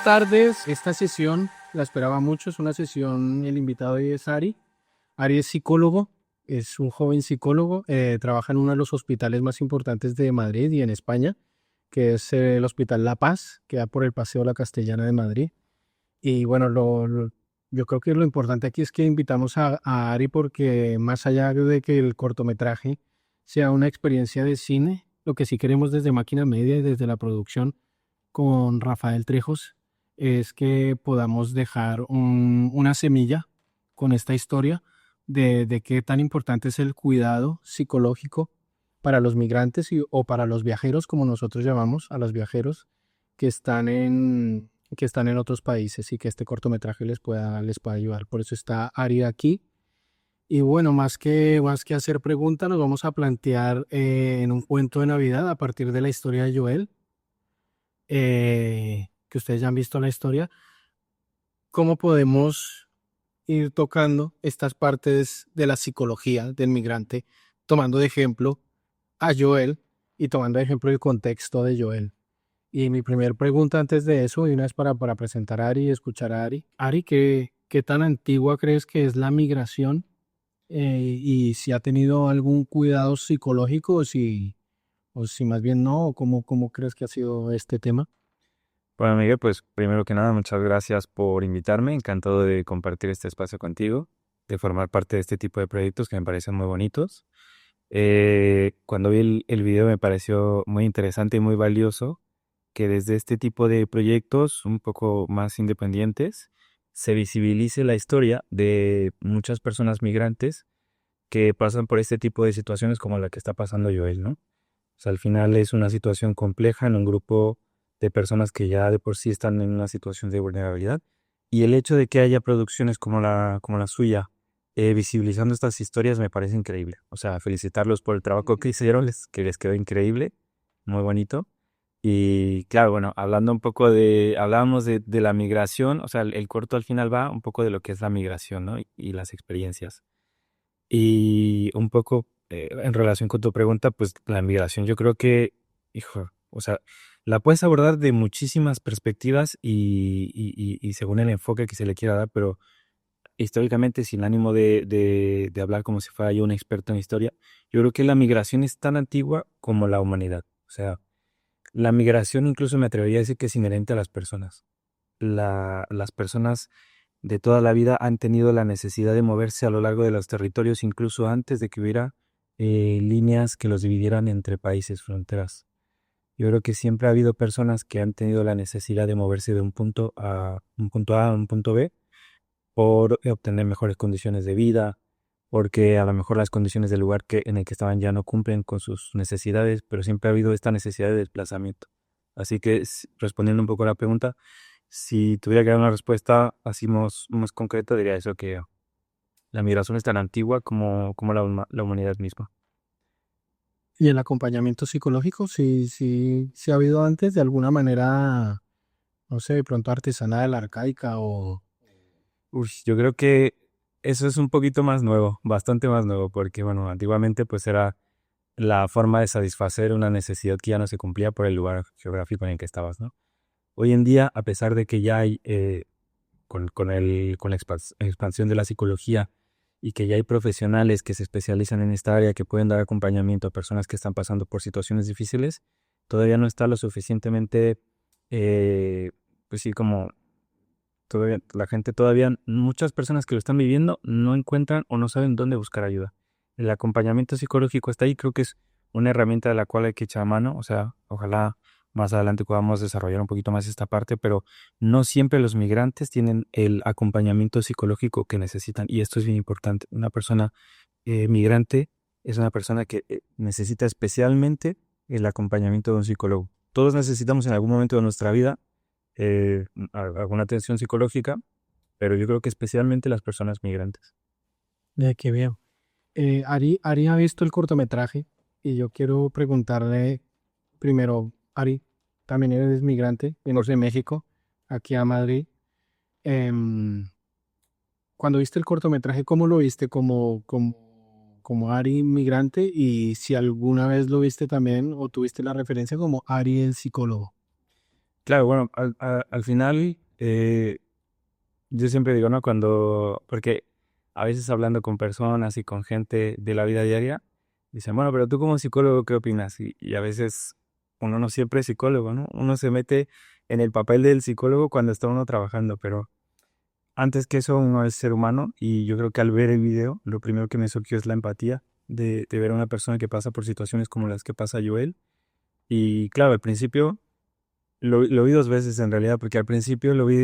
tardes. Esta sesión la esperaba mucho. Es una sesión, el invitado hoy es Ari. Ari es psicólogo, es un joven psicólogo. Trabaja en uno de los hospitales más importantes de Madrid y en España, que es el Hospital La Paz, que da por el Paseo La Castellana de Madrid. Y bueno, yo creo que lo importante aquí es que invitamos a Ari porque más allá de que el cortometraje sea una experiencia de cine, lo que sí queremos desde Máquina Media y desde la producción con Rafael Trejos es que podamos dejar una semilla con esta historia de qué tan importante es el cuidado psicológico para los migrantes o para los viajeros, como nosotros llamamos a los viajeros que están en otros países y que este cortometraje les pueda ayudar. Por eso está Ari aquí. Y bueno, más que hacer preguntas, nos vamos a plantear en un cuento de Navidad a partir de la historia de Joel, que ustedes ya han visto la historia, cómo podemos ir tocando estas partes de la psicología del migrante, tomando de ejemplo a Joel y tomando de ejemplo el contexto de Joel. Y mi primera pregunta antes de eso, y una vez para presentar a Ari y escuchar a Ari. Ari, ¿qué tan antigua crees que es la migración? Y si ha tenido algún cuidado psicológico o si más bien no, o cómo crees que ha sido este tema. Bueno, Miguel, pues primero que nada, muchas gracias por invitarme. Encantado de compartir este espacio contigo, de formar parte de este tipo de proyectos que me parecen muy bonitos. Cuando vi el video me pareció muy interesante y muy valioso que desde este tipo de proyectos un poco más independientes se visibilice la historia de muchas personas migrantes que pasan por este tipo de situaciones como la que está pasando Joel, ¿no? O sea, al final es una situación compleja en un grupo de personas que ya de por sí están en una situación de vulnerabilidad. Y el hecho de que haya producciones como la suya, visibilizando estas historias me parece increíble. O sea, felicitarlos por el trabajo que hicieron, que les quedó increíble, muy bonito. Y claro, bueno, hablábamos de la migración, o sea, el corto al final va un poco de lo que es la migración, ¿no? Y las experiencias. Y un poco en relación con tu pregunta, pues la migración yo creo que, hijo, o sea, la puedes abordar de muchísimas perspectivas y según el enfoque que se le quiera dar, pero históricamente, sin ánimo de hablar como si fuera yo un experto en historia, yo creo que la migración es tan antigua como la humanidad. O sea, la migración incluso me atrevería a decir que es inherente a las personas. Las personas de toda la vida han tenido la necesidad de moverse a lo largo de los territorios, incluso antes de que hubiera líneas que los dividieran entre países, fronteras. Yo creo que siempre ha habido personas que han tenido la necesidad de moverse de un punto A a un punto B por obtener mejores condiciones de vida, porque a lo mejor las condiciones del lugar en el que estaban ya no cumplen con sus necesidades, pero siempre ha habido esta necesidad de desplazamiento. Así que, respondiendo un poco a la pregunta, si tuviera que dar una respuesta así más concreta, diría eso, que la migración es tan antigua como la humanidad misma. Y el acompañamiento psicológico, sí ha habido antes de alguna manera, no sé, de pronto artesanal, arcaica o... Yo creo que eso es un poquito más nuevo, bastante más nuevo, porque bueno, antiguamente pues era la forma de satisfacer una necesidad que ya no se cumplía por el lugar geográfico en el que estabas, ¿no? Hoy en día, a pesar de que ya hay, con la expansión de la psicología y que ya hay profesionales que se especializan en esta área que pueden dar acompañamiento a personas que están pasando por situaciones difíciles, todavía no está lo suficientemente, pues sí, como todavía la gente todavía, muchas personas que lo están viviendo no encuentran o no saben dónde buscar ayuda. El acompañamiento psicológico está ahí, creo que es una herramienta de la cual hay que echar mano, o sea, ojalá más adelante podamos desarrollar un poquito más esta parte, pero no siempre los migrantes tienen el acompañamiento psicológico que necesitan y esto es bien importante. Una persona migrante es una persona que necesita especialmente el acompañamiento de un psicólogo. Todos necesitamos en algún momento de nuestra vida alguna atención psicológica, pero yo creo que especialmente las personas migrantes. De que veo. Ari ha visto el cortometraje y yo quiero preguntarle primero, Ari, también eres migrante, vienes de México, aquí a Madrid. Em, Cuando viste el cortometraje, ¿cómo lo viste? Como Ari migrante y si alguna vez lo viste también o tuviste la referencia como Ari el psicólogo. Claro, bueno, al final, yo siempre digo, ¿no? Porque a veces hablando con personas y con gente de la vida diaria, dicen, bueno, pero tú como psicólogo, ¿qué opinas? Y a veces uno no siempre es psicólogo, ¿no? Uno se mete en el papel del psicólogo cuando está uno trabajando, pero antes que eso uno es ser humano y yo creo que al ver el video, lo primero que me surgió es la empatía de ver a una persona que pasa por situaciones como las que pasa Joel. Y claro, al principio lo vi dos veces en realidad, porque al principio lo vi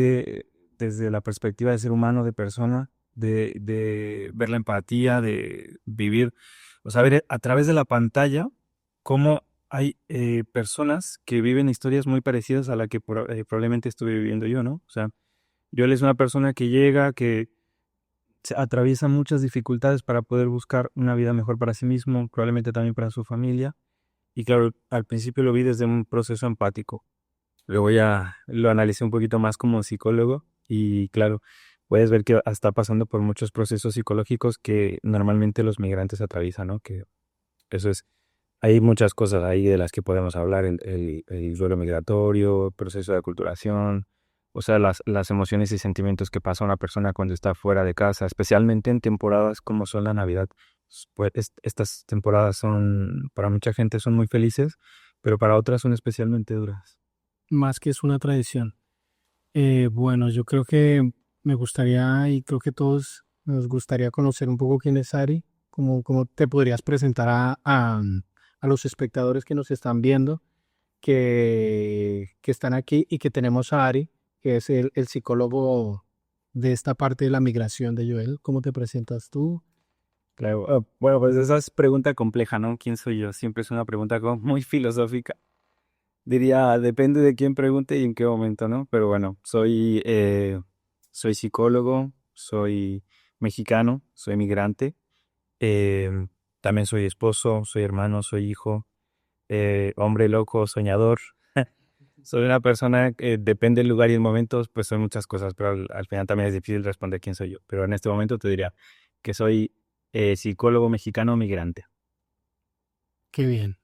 desde la perspectiva de ser humano, de persona, de ver la empatía, de vivir, o sea, ver a través de la pantalla cómo hay personas que viven historias muy parecidas a la que probablemente estuve viviendo yo, ¿no? O sea, yo él es una persona que llega, que atraviesa muchas dificultades para poder buscar una vida mejor para sí mismo, probablemente también para su familia. Y claro, al principio lo vi desde un proceso empático. Luego ya lo analicé un poquito más como psicólogo y claro, puedes ver que está pasando por muchos procesos psicológicos que normalmente los migrantes atraviesan, ¿no? Que eso es, hay muchas cosas ahí de las que podemos hablar, el duelo migratorio, el proceso de aculturación, o sea, las emociones y sentimientos que pasa una persona cuando está fuera de casa, especialmente en temporadas como son la Navidad. Pues estas temporadas son, para mucha gente son muy felices, pero para otras son especialmente duras. Más que es una tradición. Bueno, yo creo que me gustaría y creo que todos nos gustaría conocer un poco quién es Ari, cómo te podrías presentar a los espectadores que nos están viendo, que están aquí y que tenemos a Ari, que es el psicólogo de esta parte de la migración de Joel. ¿Cómo te presentas tú? Claro, bueno, pues esa es pregunta compleja, ¿no? ¿Quién soy yo? Siempre es una pregunta como muy filosófica. Diría, depende de quién pregunte y en qué momento, ¿no? Pero bueno, soy psicólogo, soy mexicano, soy migrante, eh, también soy esposo, soy hermano, soy hijo, hombre loco, soñador. Soy una persona que depende del lugar y el momento, pues son muchas cosas, pero al final también es difícil responder quién soy yo. Pero en este momento te diría que soy psicólogo mexicano migrante. Qué bien.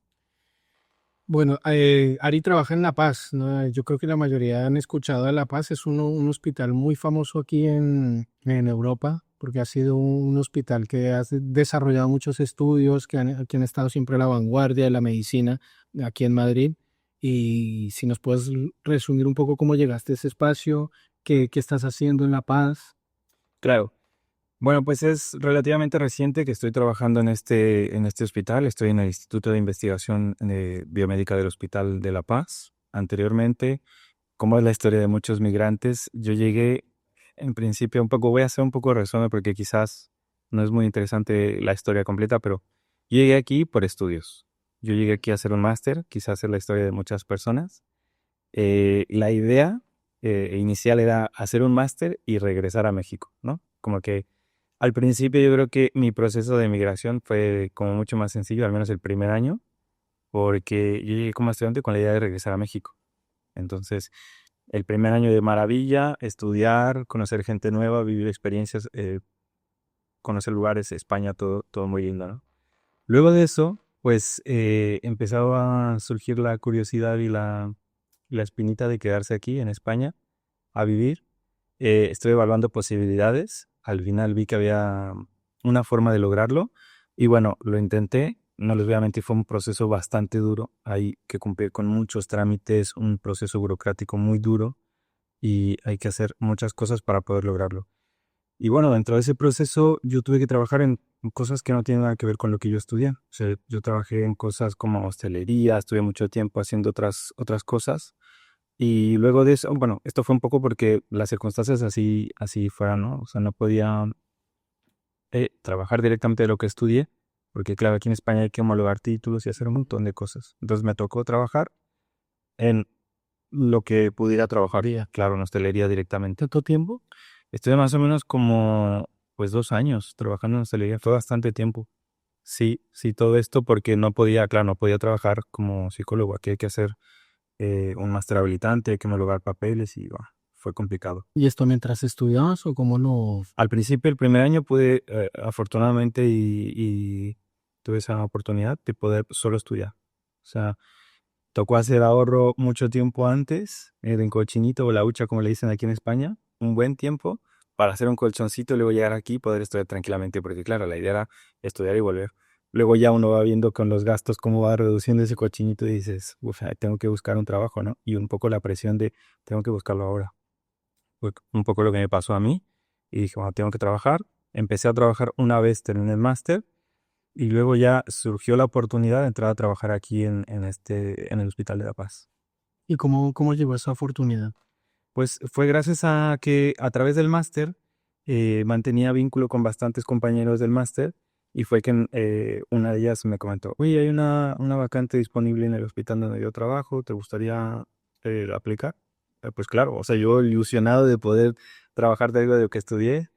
Bueno, Ari trabaja en La Paz, ¿no? Yo creo que la mayoría han escuchado de La Paz. Es un hospital muy famoso aquí en Europa, porque ha sido un hospital que ha desarrollado muchos estudios, que han estado siempre a la vanguardia de la medicina aquí en Madrid. Y si nos puedes resumir un poco cómo llegaste a ese espacio, qué estás haciendo en La Paz. Claro. Bueno, pues es relativamente reciente que estoy trabajando en este hospital. Estoy en el Instituto de Investigación Biomédica del Hospital de La Paz. Anteriormente, como es la historia de muchos migrantes, yo llegué en principio un poco, voy a hacer un poco de resumen porque quizás no es muy interesante la historia completa, pero yo llegué aquí por estudios. Yo llegué aquí a hacer un máster, quizás es la historia de muchas personas. La idea inicial era hacer un máster y regresar a México, ¿no? Como que al principio yo creo que mi proceso de migración fue como mucho más sencillo, al menos el primer año, porque yo llegué como estudiante con la idea de regresar a México. Entonces, el primer año de maravilla, estudiar, conocer gente nueva, vivir experiencias, conocer lugares, España, todo muy lindo, ¿no? Luego de eso, pues empezaba a surgir la curiosidad y la espinita de quedarse aquí en España a vivir. Estoy evaluando posibilidades. Al final vi que había una forma de lograrlo. Y bueno, lo intenté. No les voy a mentir, fue un proceso bastante duro. Hay que cumplir con muchos trámites, un proceso burocrático muy duro y hay que hacer muchas cosas para poder lograrlo. Y bueno, dentro de ese proceso yo tuve que trabajar en cosas que no tienen nada que ver con lo que yo estudié. O sea, yo trabajé en cosas como hostelería, estuve mucho tiempo haciendo otras cosas. Y luego de eso, bueno, esto fue un poco porque las circunstancias así fueron, ¿no? O sea, no podía trabajar directamente de lo que estudié, porque claro, aquí en España hay que homologar títulos y hacer un montón de cosas. Entonces me tocó trabajar en lo que pudiera trabajar, Día. claro, en hostelería directamente. ¿Tanto tiempo? Estuve más o menos como, pues 2 años trabajando en hostelería, fue bastante tiempo. Sí, sí, todo esto porque no podía, claro, no podía trabajar como psicólogo, aquí hay que hacer un máster habilitante, hay que homologar papeles y bah, fue complicado. ¿Y esto mientras estudiabas o cómo lo...? Al principio, el primer año pude, afortunadamente, y tuve esa oportunidad de poder solo estudiar. O sea, tocó hacer ahorro mucho tiempo antes, en cochinito o la hucha, como le dicen aquí en España, un buen tiempo para hacer un colchoncito y luego llegar aquí y poder estudiar tranquilamente, porque claro, la idea era estudiar y volver. Luego ya uno va viendo con los gastos cómo va reduciendo ese cochinito y dices, uff, tengo que buscar un trabajo, ¿no? Y un poco la presión de, tengo que buscarlo ahora. Fue un poco lo que me pasó a mí y dije, bueno, tengo que trabajar. Empecé a trabajar una vez, terminé el máster y luego ya surgió la oportunidad de entrar a trabajar aquí en el Hospital de La Paz. ¿Y cómo llegó esa oportunidad? Pues fue gracias a que a través del máster mantenía vínculo con bastantes compañeros del máster y fue que una de ellas me comentó, oye, hay una vacante disponible en el hospital donde yo trabajo, ¿te gustaría aplicar? Pues claro, o sea, yo ilusionado de poder trabajar de algo de lo que estudié,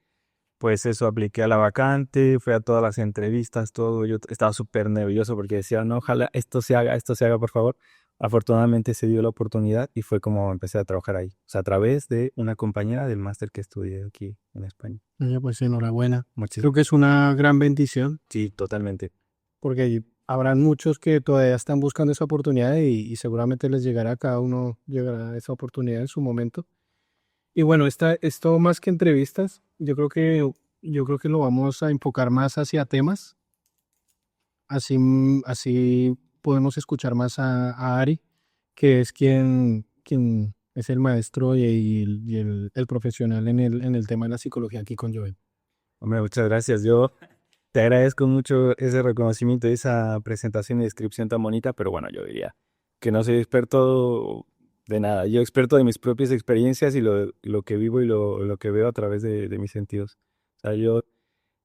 pues eso, apliqué a la vacante, fui a todas las entrevistas, todo. Yo estaba súper nervioso porque decía, no, ojalá esto se haga, por favor. Afortunadamente se dio la oportunidad y fue como empecé a trabajar ahí. O sea, a través de una compañera del máster que estudié aquí en España. Oye, pues enhorabuena. Muchísimas. Creo que es una gran bendición Sí, totalmente. porque habrán muchos que todavía están buscando esa oportunidad y seguramente les llegará a cada uno, llegará esa oportunidad en su momento. Y bueno, esto más que entrevistas, yo creo que lo vamos a enfocar más hacia temas. Así podemos escuchar más a Ari, que es quien es el maestro y el profesional en el tema de la psicología aquí con Joel. Hombre, muchas gracias. Yo te agradezco mucho ese reconocimiento, esa presentación y descripción tan bonita, pero bueno, yo diría que no soy experto de nada. Yo experto de mis propias experiencias y lo que vivo y lo que veo a través de mis sentidos. O sea, yo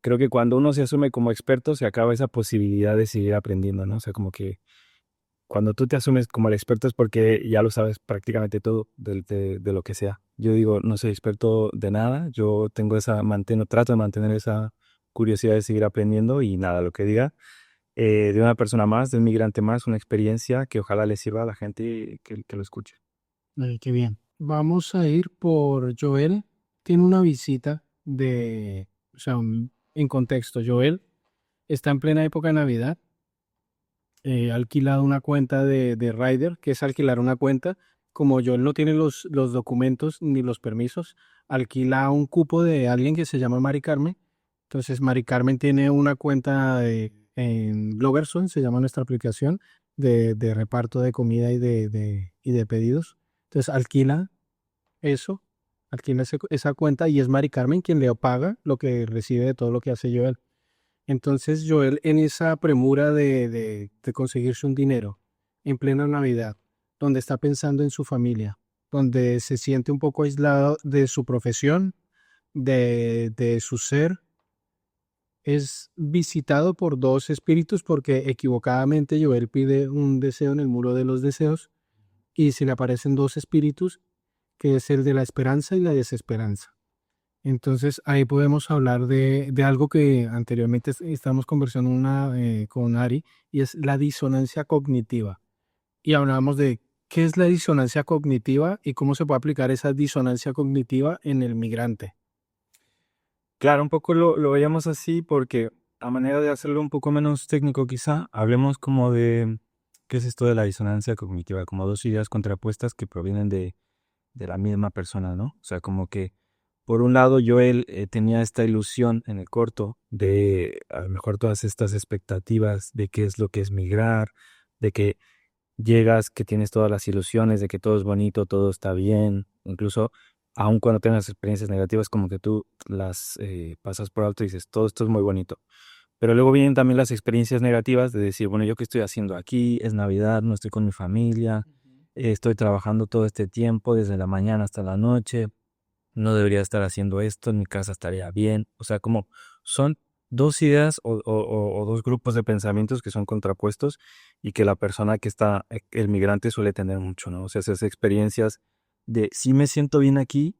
creo que cuando uno se asume como experto, se acaba esa posibilidad de seguir aprendiendo, ¿no? O sea, como que cuando tú te asumes como el experto es porque ya lo sabes prácticamente todo de lo que sea. Yo digo, no soy experto de nada, yo tengo trato de mantener esa curiosidad de seguir aprendiendo y nada, lo que diga de una persona más, de un migrante más, una experiencia que ojalá le sirva a la gente que lo escuche. Qué bien. Vamos a ir por Joel. Tiene una visita o sea, en contexto, Joel está en plena época de Navidad. Ha alquilado una cuenta de Rider, que es alquilar una cuenta. Como Joel no tiene los documentos ni los permisos, alquila un cupo de alguien que se llama Mari Carmen. Entonces, Mari Carmen tiene una cuenta en Gloverson, se llama nuestra aplicación, de reparto de comida y de pedidos. Entonces, eso, alquila esa cuenta y es Mari Carmen quien le paga lo que recibe de todo lo que hace Joel. Entonces Joel en esa premura de conseguirse un dinero en plena Navidad, donde está pensando en su familia, donde se siente un poco aislado de su profesión, de su ser, es visitado por dos espíritus porque equivocadamente Joel pide un deseo en el muro de los deseos y se le aparecen dos espíritus, que es el de la esperanza y la desesperanza. Entonces ahí podemos hablar de algo que anteriormente estábamos conversando con Ari, y es la disonancia cognitiva. Y hablábamos de qué es la disonancia cognitiva y cómo se puede aplicar esa disonancia cognitiva en el migrante. Claro, un poco lo veíamos así porque a manera de hacerlo un poco menos técnico quizá, hablemos como de qué es esto de la disonancia cognitiva, como dos ideas contrapuestas que provienen de la misma persona, ¿no? O sea, como que por un lado Joel tenía esta ilusión en el corto de a lo mejor todas estas expectativas de qué es lo que es migrar, de que llegas, que tienes todas las ilusiones de que todo es bonito, todo está bien, incluso aun cuando tengas experiencias negativas, como que tú las pasas por alto y dices, todo esto es muy bonito. Pero luego vienen también las experiencias negativas de decir, bueno, ¿yo qué estoy haciendo aquí? Es Navidad, no estoy con mi familia, estoy trabajando todo este tiempo, desde la mañana hasta la noche, no debería estar haciendo esto, en mi casa estaría bien. O sea, como son dos ideas o dos grupos de pensamientos que son contrapuestos y que la persona que está, el migrante suele tener mucho, ¿no? O sea, esas experiencias de sí me siento bien aquí,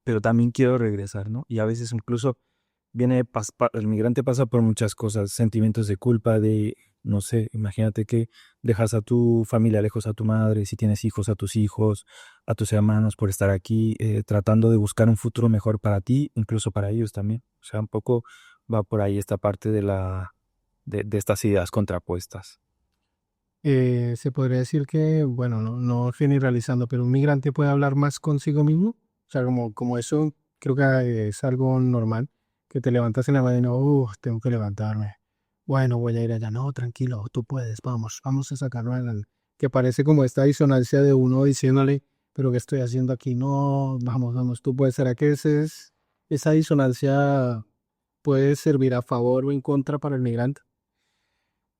pero también quiero regresar, ¿no? Y a veces incluso el migrante pasa por muchas cosas, sentimientos de culpa, de, no sé, imagínate que dejas a tu familia lejos, a tu madre, si tienes hijos, a tus hermanos por estar aquí, tratando de buscar un futuro mejor para ti, incluso para ellos también. O sea, un poco va por ahí esta parte de estas ideas contrapuestas. Se podría decir que, bueno, no generalizando, pero un migrante puede hablar más consigo mismo. O sea, como eso creo que es algo normal, que te levantas en la mañana, tengo que levantarme. Bueno, voy a ir allá. No, tranquilo, tú puedes, vamos a sacarlo adelante. Que parece como esta disonancia de uno diciéndole, pero ¿qué estoy haciendo aquí? No, vamos, tú puedes. ¿Será que esa disonancia puede servir a favor o en contra para el migrante?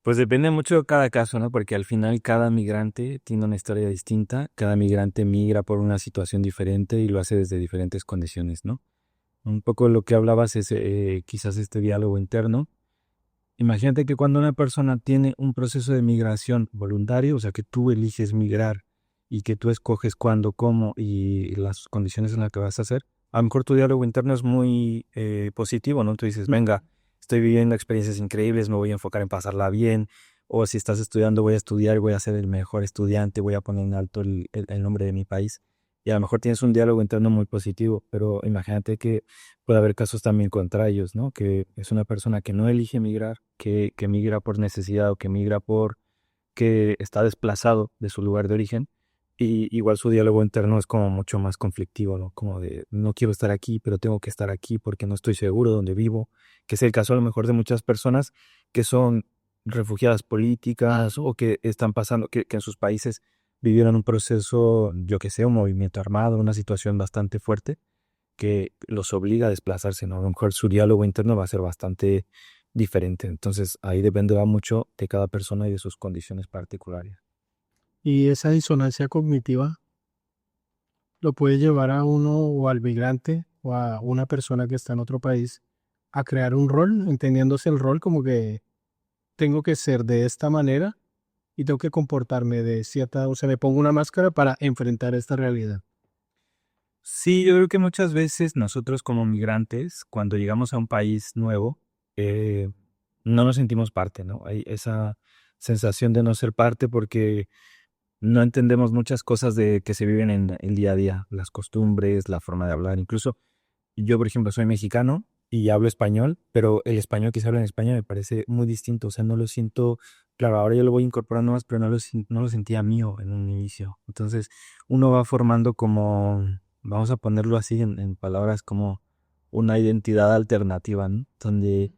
Pues depende mucho de cada caso, ¿no? Porque al final cada migrante tiene una historia distinta, cada migrante migra por una situación diferente y lo hace desde diferentes condiciones, ¿no? Un poco lo que hablabas es quizás este diálogo interno. Imagínate que cuando una persona tiene un proceso de migración voluntario, o sea, que tú eliges migrar y que tú escoges cuándo, cómo y las condiciones en las que vas a hacer, a lo mejor tu diálogo interno es muy positivo, ¿no? Tú dices, venga, estoy viviendo experiencias increíbles, me voy a enfocar en pasarla bien, o si estás estudiando, voy a estudiar, voy a ser el mejor estudiante, voy a poner en alto el nombre de mi país. Y a lo mejor tienes un diálogo interno muy positivo, pero imagínate que puede haber casos también contrarios, ¿no? Que es una persona que no elige migrar, que migra por necesidad o que migra por que está desplazado de su lugar de origen. Y igual su diálogo interno es como mucho más conflictivo, ¿no? Como de no quiero estar aquí, pero tengo que estar aquí porque no estoy seguro de dónde vivo, que es el caso a lo mejor de muchas personas que son refugiadas políticas o que están pasando, que en sus países vivieron un proceso, yo que sé, un movimiento armado, una situación bastante fuerte que los obliga a desplazarse, ¿no? A lo mejor su diálogo interno va a ser bastante diferente. Entonces, ahí dependerá mucho de cada persona y de sus condiciones particulares. Y esa disonancia cognitiva lo puede llevar a uno o al migrante o a una persona que está en otro país a crear un rol, entendiéndose el rol como que tengo que ser de esta manera y tengo que comportarme de cierta, o sea, me pongo una máscara para enfrentar esta realidad. Sí, yo creo que muchas veces nosotros como migrantes, cuando llegamos a un país nuevo, eh, no nos sentimos parte, ¿no? Hay esa sensación de no ser parte porque no entendemos muchas cosas de que se viven en el día a día, las costumbres, la forma de hablar. Incluso yo, por ejemplo, soy mexicano y hablo español, pero el español que se habla en España me parece muy distinto. O sea, no lo siento, claro, ahora yo lo voy incorporando más, pero no lo sentía mío en un inicio. Entonces, uno va formando como, vamos a ponerlo así en palabras, como una identidad alternativa, ¿no? Donde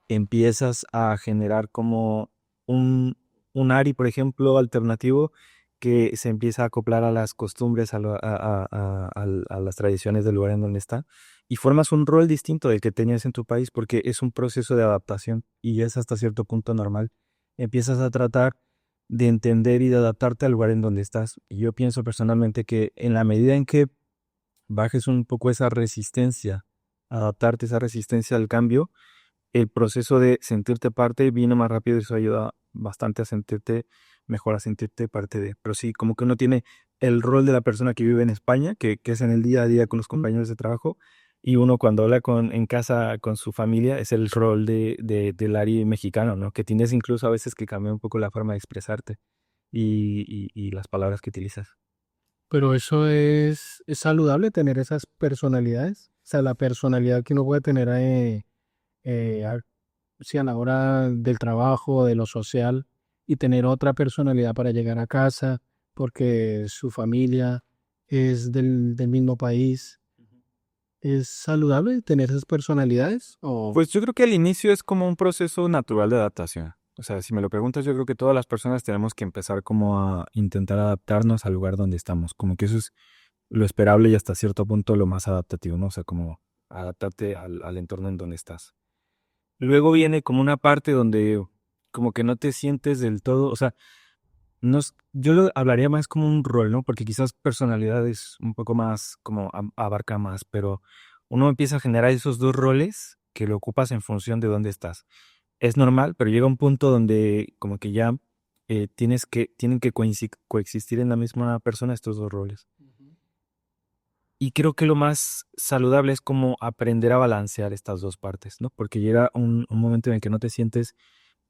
empiezas a generar como un, un ARI, por ejemplo, alternativo que se empieza a acoplar a las costumbres, a las tradiciones del lugar en donde está, y formas un rol distinto del que tenías en tu país porque es un proceso de adaptación y es hasta cierto punto normal. Empiezas a tratar de entender y de adaptarte al lugar en donde estás. Y yo pienso personalmente que en la medida en que bajes un poco esa resistencia, adaptarte esa resistencia al cambio, el proceso de sentirte parte viene más rápido y eso ayuda bastante a sentirte mejor, a sentirte parte de. Pero sí, como que uno tiene el rol de la persona que vive en España, que es en el día a día con los compañeros de trabajo, y uno cuando habla en casa con su familia es el rol del Ari mexicano, ¿no? Que tienes incluso a veces que cambiar un poco la forma de expresarte y las palabras que utilizas. Pero eso es saludable tener esas personalidades, o sea, la personalidad que uno puede tener eh, a, sí, a la hora del trabajo, de lo social, y tener otra personalidad para llegar a casa, porque su familia es del mismo país. ¿Es saludable tener esas personalidades? O, Pues yo creo que al inicio es como un proceso natural de adaptación. O sea, si me lo preguntas, yo creo que todas las personas tenemos que empezar como a intentar adaptarnos al lugar donde estamos. Como que eso es lo esperable y hasta cierto punto lo más adaptativo, ¿no? O sea, como adaptarte al entorno en donde estás. Luego viene como una parte donde como que no te sientes del todo, o sea, no, yo lo hablaría más como un rol, ¿no? Porque quizás personalidad es un poco más, como abarca más, pero uno empieza a generar esos dos roles que lo ocupas en función de dónde estás. Es normal, pero llega un punto donde como que ya tienen que coexistir en la misma persona estos dos roles. Y creo que lo más saludable es como aprender a balancear estas dos partes, ¿no? Porque llega un momento en el que no te sientes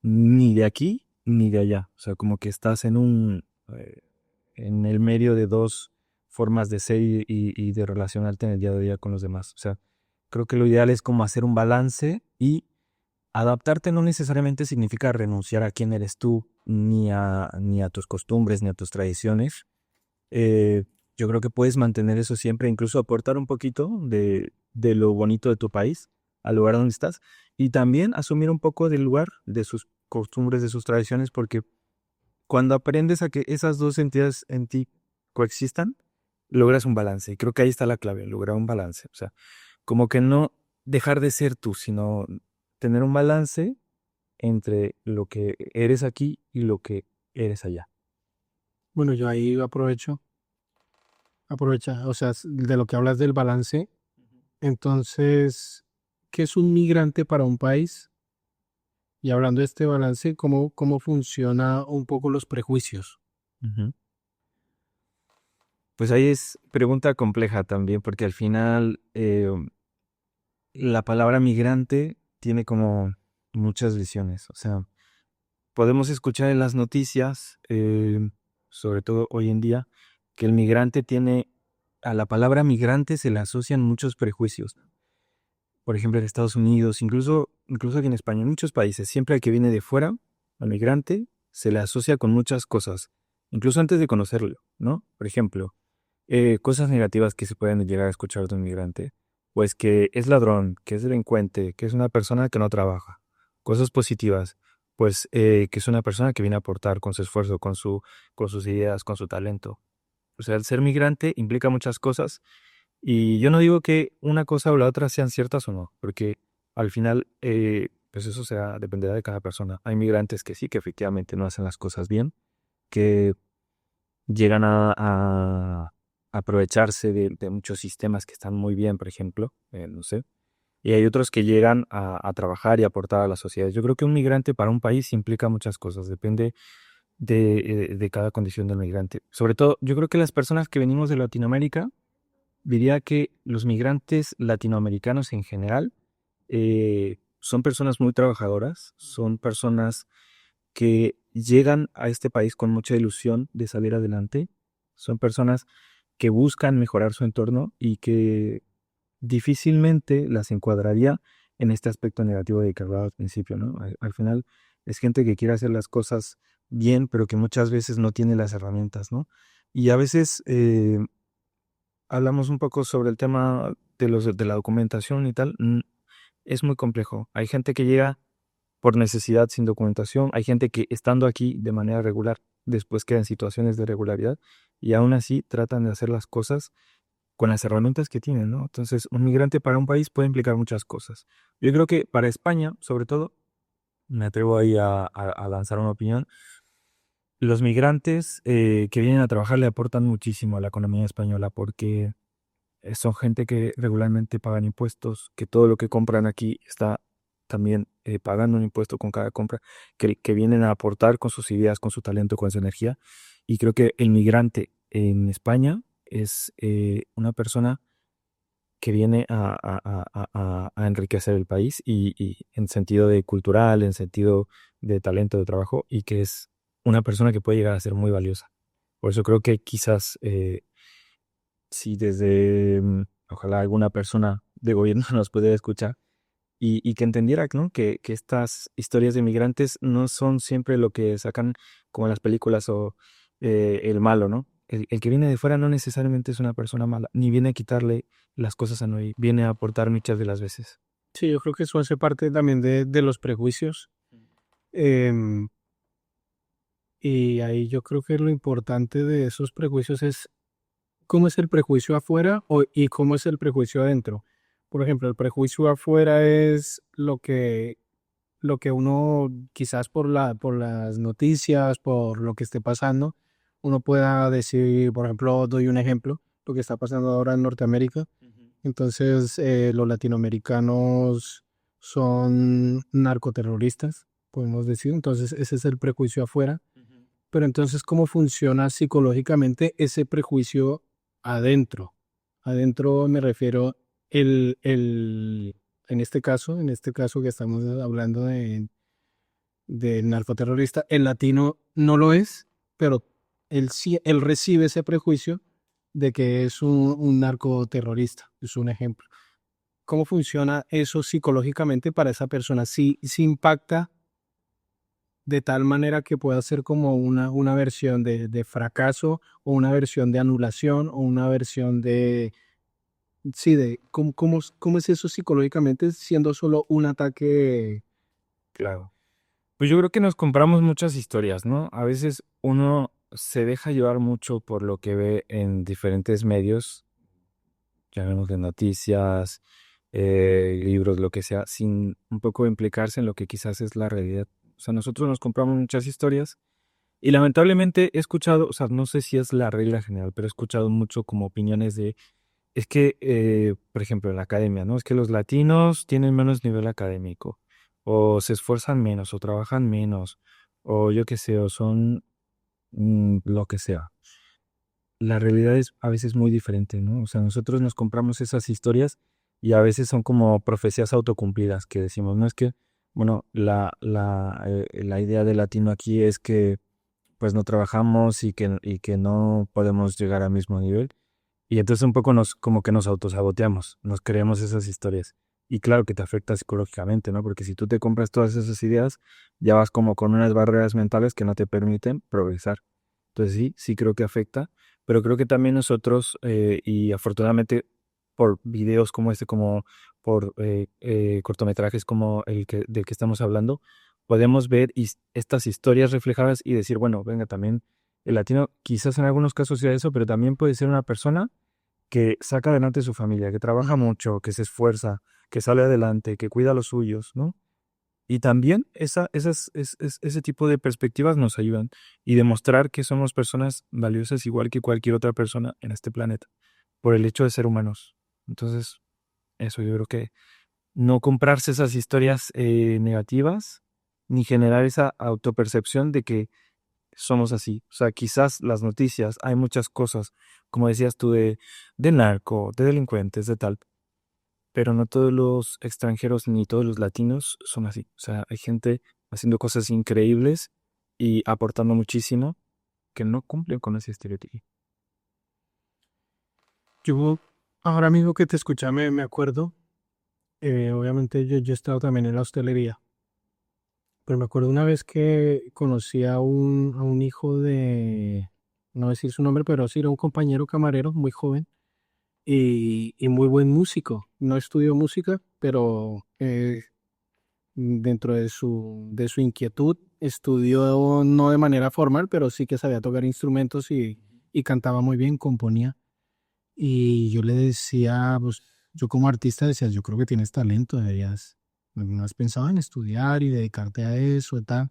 ni de aquí ni de allá. O sea, como que estás eh, en el medio de dos formas de ser y de relacionarte en el día a día con los demás. O sea, creo que lo ideal es como hacer un balance y adaptarte no necesariamente significa renunciar a quién eres tú, ni a tus costumbres, ni a tus tradiciones. Eh, yo creo que puedes mantener eso siempre, incluso aportar un poquito de lo bonito de tu país al lugar donde estás y también asumir un poco del lugar, de sus costumbres, de sus tradiciones, porque cuando aprendes a que esas dos entidades en ti coexistan, logras un balance. Y creo que ahí está la clave, lograr un balance. O sea, como que no dejar de ser tú, sino tener un balance entre lo que eres aquí y lo que eres allá. Bueno, yo ahí aprovecha, o sea, de lo que hablas del balance. Entonces, ¿qué es un migrante para un país? Y hablando de este balance, ¿cómo funciona un poco los prejuicios? Ujú. Pues ahí es pregunta compleja también, porque al final la palabra migrante tiene como muchas visiones. O sea, podemos escuchar en las noticias, sobre todo hoy en día, que el migrante tiene, a la palabra migrante se le asocian muchos prejuicios. Por ejemplo, en Estados Unidos, incluso aquí en España, en muchos países, siempre al que viene de fuera, al migrante, se le asocia con muchas cosas, incluso antes de conocerlo, ¿no? Por ejemplo, cosas negativas que se pueden llegar a escuchar de un migrante, pues que es ladrón, que es delincuente, que es una persona que no trabaja. Cosas positivas, pues que es una persona que viene a aportar con su esfuerzo, con sus ideas, con su talento. O sea, el ser migrante implica muchas cosas y yo no digo que una cosa o la otra sean ciertas o no, porque al final, pues eso será, dependerá de cada persona. Hay migrantes que sí, que efectivamente no hacen las cosas bien, que llegan a aprovecharse de muchos sistemas que están muy bien, por ejemplo, no sé. Y hay otros que llegan a trabajar y aportar a la sociedad. Yo creo que un migrante para un país implica muchas cosas, depende de cada condición del migrante. Sobre todo, yo creo que las personas que venimos de Latinoamérica, diría que los migrantes latinoamericanos en general son personas muy trabajadoras, son personas que llegan a este país con mucha ilusión de salir adelante, son personas que buscan mejorar su entorno y que difícilmente las encuadraría en este aspecto negativo de que hablaba al principio, ¿no? Al final es gente que quiere hacer las cosas bien, pero que muchas veces no tiene las herramientas, ¿no? Y a veces hablamos un poco sobre el tema de la documentación y tal. Es muy complejo. Hay gente que llega por necesidad sin documentación. Hay gente que estando aquí de manera regular, después queda en situaciones de irregularidad y aún así tratan de hacer las cosas con las herramientas que tienen, ¿no? Entonces, un migrante para un país puede implicar muchas cosas. Yo creo que para España, sobre todo, me atrevo ahí a lanzar una opinión. Los migrantes que vienen a trabajar le aportan muchísimo a la economía española porque son gente que regularmente pagan impuestos, que todo lo que compran aquí está también pagando un impuesto con cada compra, que vienen a aportar con sus ideas, con su talento, con su energía. Y creo que el migrante en España es una persona que viene a enriquecer el país y en sentido de cultural, en sentido de talento, de trabajo, y que es una persona que puede llegar a ser muy valiosa. Por eso creo que quizás si desde, ojalá alguna persona de gobierno nos pudiera escuchar y que entendiera, ¿no? Que estas historias de migrantes no son siempre lo que sacan como en las películas o el malo, ¿no? El que viene de fuera no necesariamente es una persona mala, ni viene a quitarle las cosas a nadie, viene a aportar muchas de las veces. Sí, yo creo que eso hace parte también de los prejuicios. em, y ahí yo creo que lo importante de esos prejuicios es cómo es el prejuicio afuera y cómo es el prejuicio adentro. Por ejemplo, el prejuicio afuera es lo que uno quizás por las noticias, por lo que esté pasando, uno pueda decir, por ejemplo, doy un ejemplo, lo que está pasando ahora en Norteamérica. Entonces, los latinoamericanos son narcoterroristas, podemos decir. Entonces, ese es el prejuicio afuera. Pero entonces, ¿cómo funciona psicológicamente ese prejuicio adentro? Adentro me refiero en este caso que estamos hablando de narcoterrorista, el latino no lo es, pero él recibe ese prejuicio de que es un narcoterrorista, es un ejemplo. cómo funciona eso psicológicamente para esa persona. Si impacta de tal manera que pueda ser como una versión de fracaso o una versión de anulación o una versión de, sí, de cómo es eso psicológicamente siendo solo un ataque. Claro. Pues yo creo que nos compramos muchas historias, ¿no? A veces uno se deja llevar mucho por lo que ve en diferentes medios, llamémosle noticias, libros, lo que sea, sin un poco implicarse en lo que quizás es la realidad. O sea, nosotros nos compramos muchas historias y lamentablemente he escuchado, o sea, no sé si es la regla general, pero he escuchado mucho como opiniones de, es que, por ejemplo, en la academia, ¿no? Es que los latinos tienen menos nivel académico, o se esfuerzan menos, o trabajan menos, o yo qué sé, o son lo que sea. La realidad es a veces muy diferente, ¿no? O sea, nosotros nos compramos esas historias y a veces son como profecías autocumplidas que decimos, no es que, bueno, la idea del latino aquí es que pues no trabajamos y que no podemos llegar al mismo nivel. Y entonces un poco como que nos autosaboteamos, nos creemos esas historias. Y claro que te afecta psicológicamente, ¿no? Porque si tú te compras todas esas ideas, ya vas como con unas barreras mentales que no te permiten progresar. Entonces sí, sí creo que afecta, pero creo que también nosotros, y afortunadamente por videos como este, como por cortometrajes como del que estamos hablando, podemos ver estas historias reflejadas y decir, bueno, venga, también el latino quizás en algunos casos sea eso, pero también puede ser una persona que saca adelante su familia, que trabaja mucho, que se esfuerza, que sale adelante, que cuida a los suyos, ¿no? Y también ese tipo de perspectivas nos ayudan y demostrar que somos personas valiosas igual que cualquier otra persona en este planeta, por el hecho de ser humanos. Entonces, eso yo creo que no comprarse esas historias negativas ni generar esa autopercepción de que somos así. O sea, quizás las noticias, hay muchas cosas, como decías tú, de narco, de delincuentes, de tal, pero no todos los extranjeros ni todos los latinos son así. O sea, hay gente haciendo cosas increíbles y aportando muchísimo que no cumplen con ese estereotipo. Yo, ahora mismo que te escuché, me acuerdo, obviamente yo he estado también en la hostelería, pero me acuerdo una vez que conocí a un hijo de, no decir su nombre, pero sí era un compañero camarero muy joven y muy buen músico. No estudió música, pero dentro de su inquietud estudió no de manera formal, pero sí que sabía tocar instrumentos y cantaba muy bien, componía. Y yo le decía, pues yo como artista decía, yo creo que tienes talento, deberías, no has pensado en estudiar y dedicarte a eso y tal.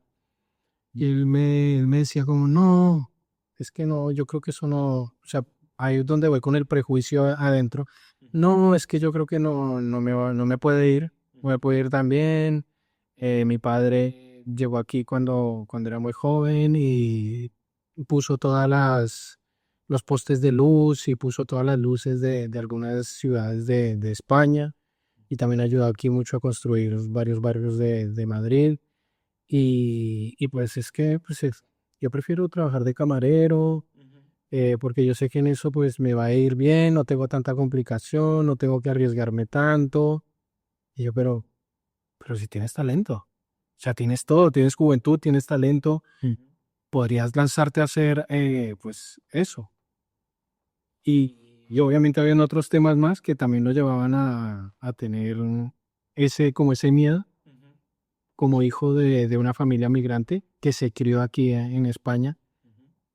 Y él me decía como, no, es que no, yo creo que eso no, o sea, ahí es donde voy con el prejuicio adentro. No, es que yo creo que no me puede ir, no me puede ir tan bien. Mi padre llegó aquí cuando era muy joven y puso los postes de luz y puso todas las luces de algunas ciudades de España y también ayudó aquí mucho a construir varios barrios de Madrid. Y pues es que yo prefiero trabajar de camarero, porque yo sé que en eso pues me va a ir bien, no tengo tanta complicación, no tengo que arriesgarme tanto. Y yo, pero si tienes talento, o sea, tienes todo, tienes juventud, tienes talento, podrías lanzarte a hacer pues eso. Y obviamente habían otros temas más que también lo llevaban a tener como ese miedo como hijo de una familia migrante que se crió aquí en España.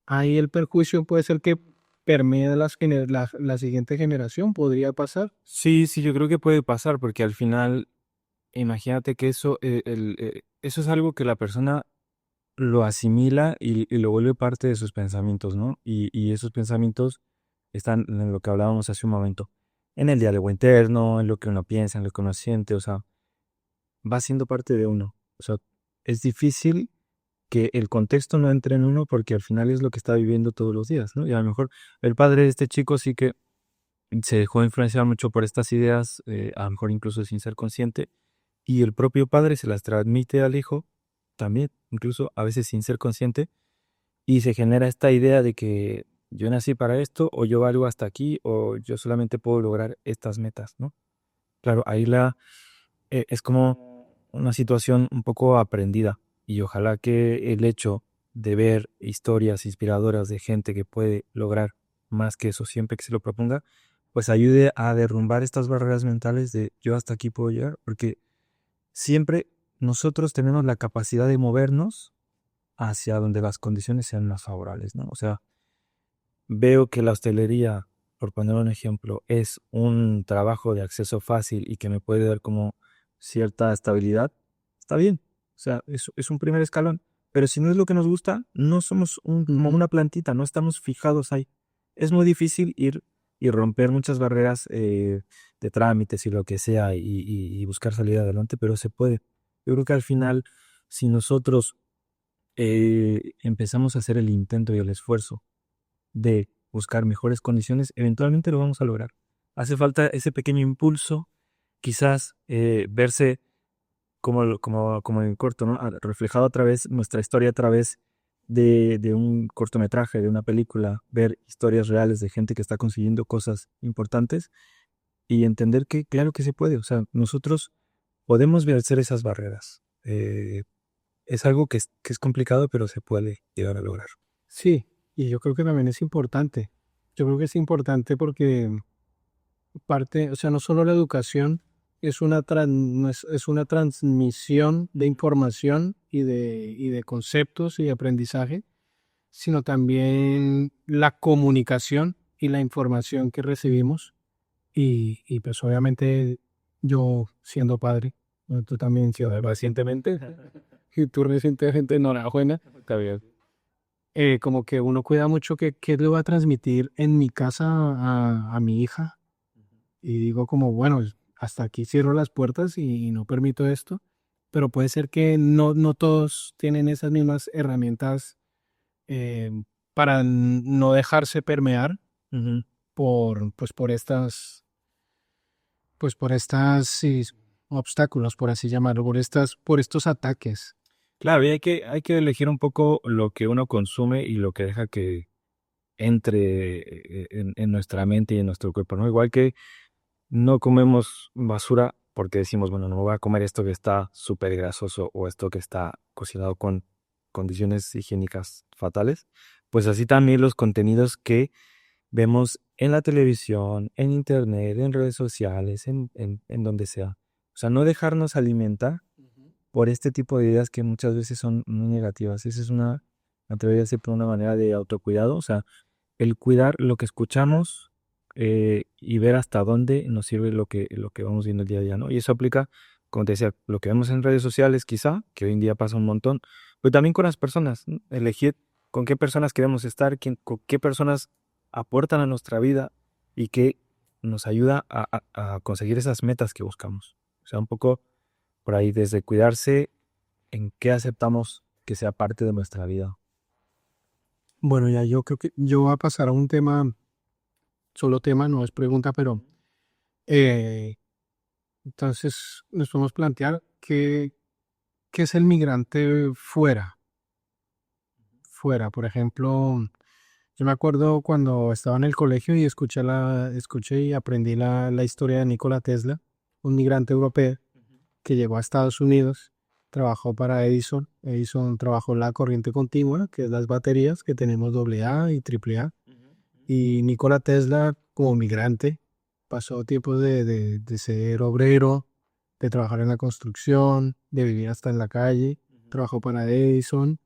Ahí el perjuicio puede ser que permee la siguiente generación, podría pasar. Sí, sí, yo creo que puede pasar porque al final, imagínate que eso es algo que la persona lo asimila y lo vuelve parte de sus pensamientos, ¿no? Y esos pensamientos están en lo que hablábamos hace un momento, en el diálogo interno, en lo que uno piensa, en lo que uno siente, o sea, va siendo parte de uno. O sea, es difícil que el contexto no entre en uno porque al final es lo que está viviendo todos los días, ¿no? Y a lo mejor el padre de este chico sí que se dejó influenciar mucho por estas ideas, a lo mejor incluso sin ser consciente, y el propio padre se las transmite al hijo también, incluso a veces sin ser consciente, y se genera esta idea de que yo nací para esto, o yo valgo hasta aquí, o yo solamente puedo lograr estas metas, ¿no? Claro, es como una situación un poco aprendida y ojalá que el hecho de ver historias inspiradoras de gente que puede lograr más que eso siempre que se lo proponga, pues ayude a derrumbar estas barreras mentales de yo hasta aquí puedo llegar, porque siempre nosotros tenemos la capacidad de movernos hacia donde las condiciones sean más favorables, ¿no? O sea, veo que la hostelería, por poner un ejemplo, es un trabajo de acceso fácil y que me puede dar como cierta estabilidad, está bien. O sea, es un primer escalón. Pero si no es lo que nos gusta, no somos como Ujú. una plantita, no estamos fijados ahí. Es muy difícil ir y romper muchas barreras de trámites y lo que sea y buscar salir adelante, pero se puede. Yo creo que al final, si nosotros empezamos a hacer el intento y el esfuerzo de buscar mejores condiciones, eventualmente lo vamos a lograr. Hace falta ese pequeño impulso, quizás verse como en el corto, ¿no? Reflejado a través, nuestra historia a través de un cortometraje, de una película, ver historias reales de gente que está consiguiendo cosas importantes y entender que claro que se puede, o sea, nosotros podemos vencer esas barreras. Es algo que es complicado, pero se puede llegar a lograr. Sí, y yo creo que también es importante. Yo creo que es importante porque parte, o sea, no solo la educación es no es una transmisión de información y de conceptos y de aprendizaje, sino también la comunicación y la información que recibimos. Y pues obviamente yo siendo padre, ¿no? Tú también siendo recientemente, y tú recientemente, enhorabuena, Está bien. como que uno cuida mucho que qué le va a transmitir en mi casa a mi hija. Y digo como, bueno, hasta aquí cierro las puertas y no permito esto, pero puede ser que no todos tienen esas mismas herramientas eh, para no dejarse permear Ujú. pues por estas sí, obstáculos, por así llamarlo, por estos ataques. Claro, y hay que elegir un poco lo que uno consume y lo que deja que entre en nuestra mente y en nuestro cuerpo, ¿no? Igual que no comemos basura porque decimos, bueno, no me voy a comer esto que está súper grasoso o esto que está cocinado con condiciones higiénicas fatales, pues así también los contenidos que vemos en la televisión, en internet, en redes sociales, en donde sea. O sea, no dejarnos alimentar por este tipo de ideas que muchas veces son muy negativas. Esa es me atrevería a decir, por una manera de autocuidado. O sea, el cuidar lo que escuchamos y ver hasta dónde nos sirve lo que vamos viendo el día a día, ¿no? Y eso aplica, como te decía, lo que vemos en redes sociales, quizá, que hoy en día pasa un montón, pero también con las personas, ¿no? Elegir con qué personas queremos estar, con qué personas aportan a nuestra vida y que nos ayuda a conseguir esas metas que buscamos. O sea, un poco por ahí, desde cuidarse en qué aceptamos que sea parte de nuestra vida. Bueno, ya yo creo que yo voy a pasar a un tema, solo tema, no es pregunta, pero eh, entonces nos podemos plantear qué es el migrante fuera. Fuera, por ejemplo, yo me acuerdo cuando estaba en el colegio y escuché y aprendí la historia de Nikola Tesla, un migrante europeo que llegó a Estados Unidos, trabajó para Edison. Edison trabajó en la corriente continua, que es las baterías que tenemos AA y AAA. Y Nikola Tesla, como migrante, pasó tiempos de ser obrero, de trabajar en la construcción, de vivir hasta en la calle. Trabajó para Edison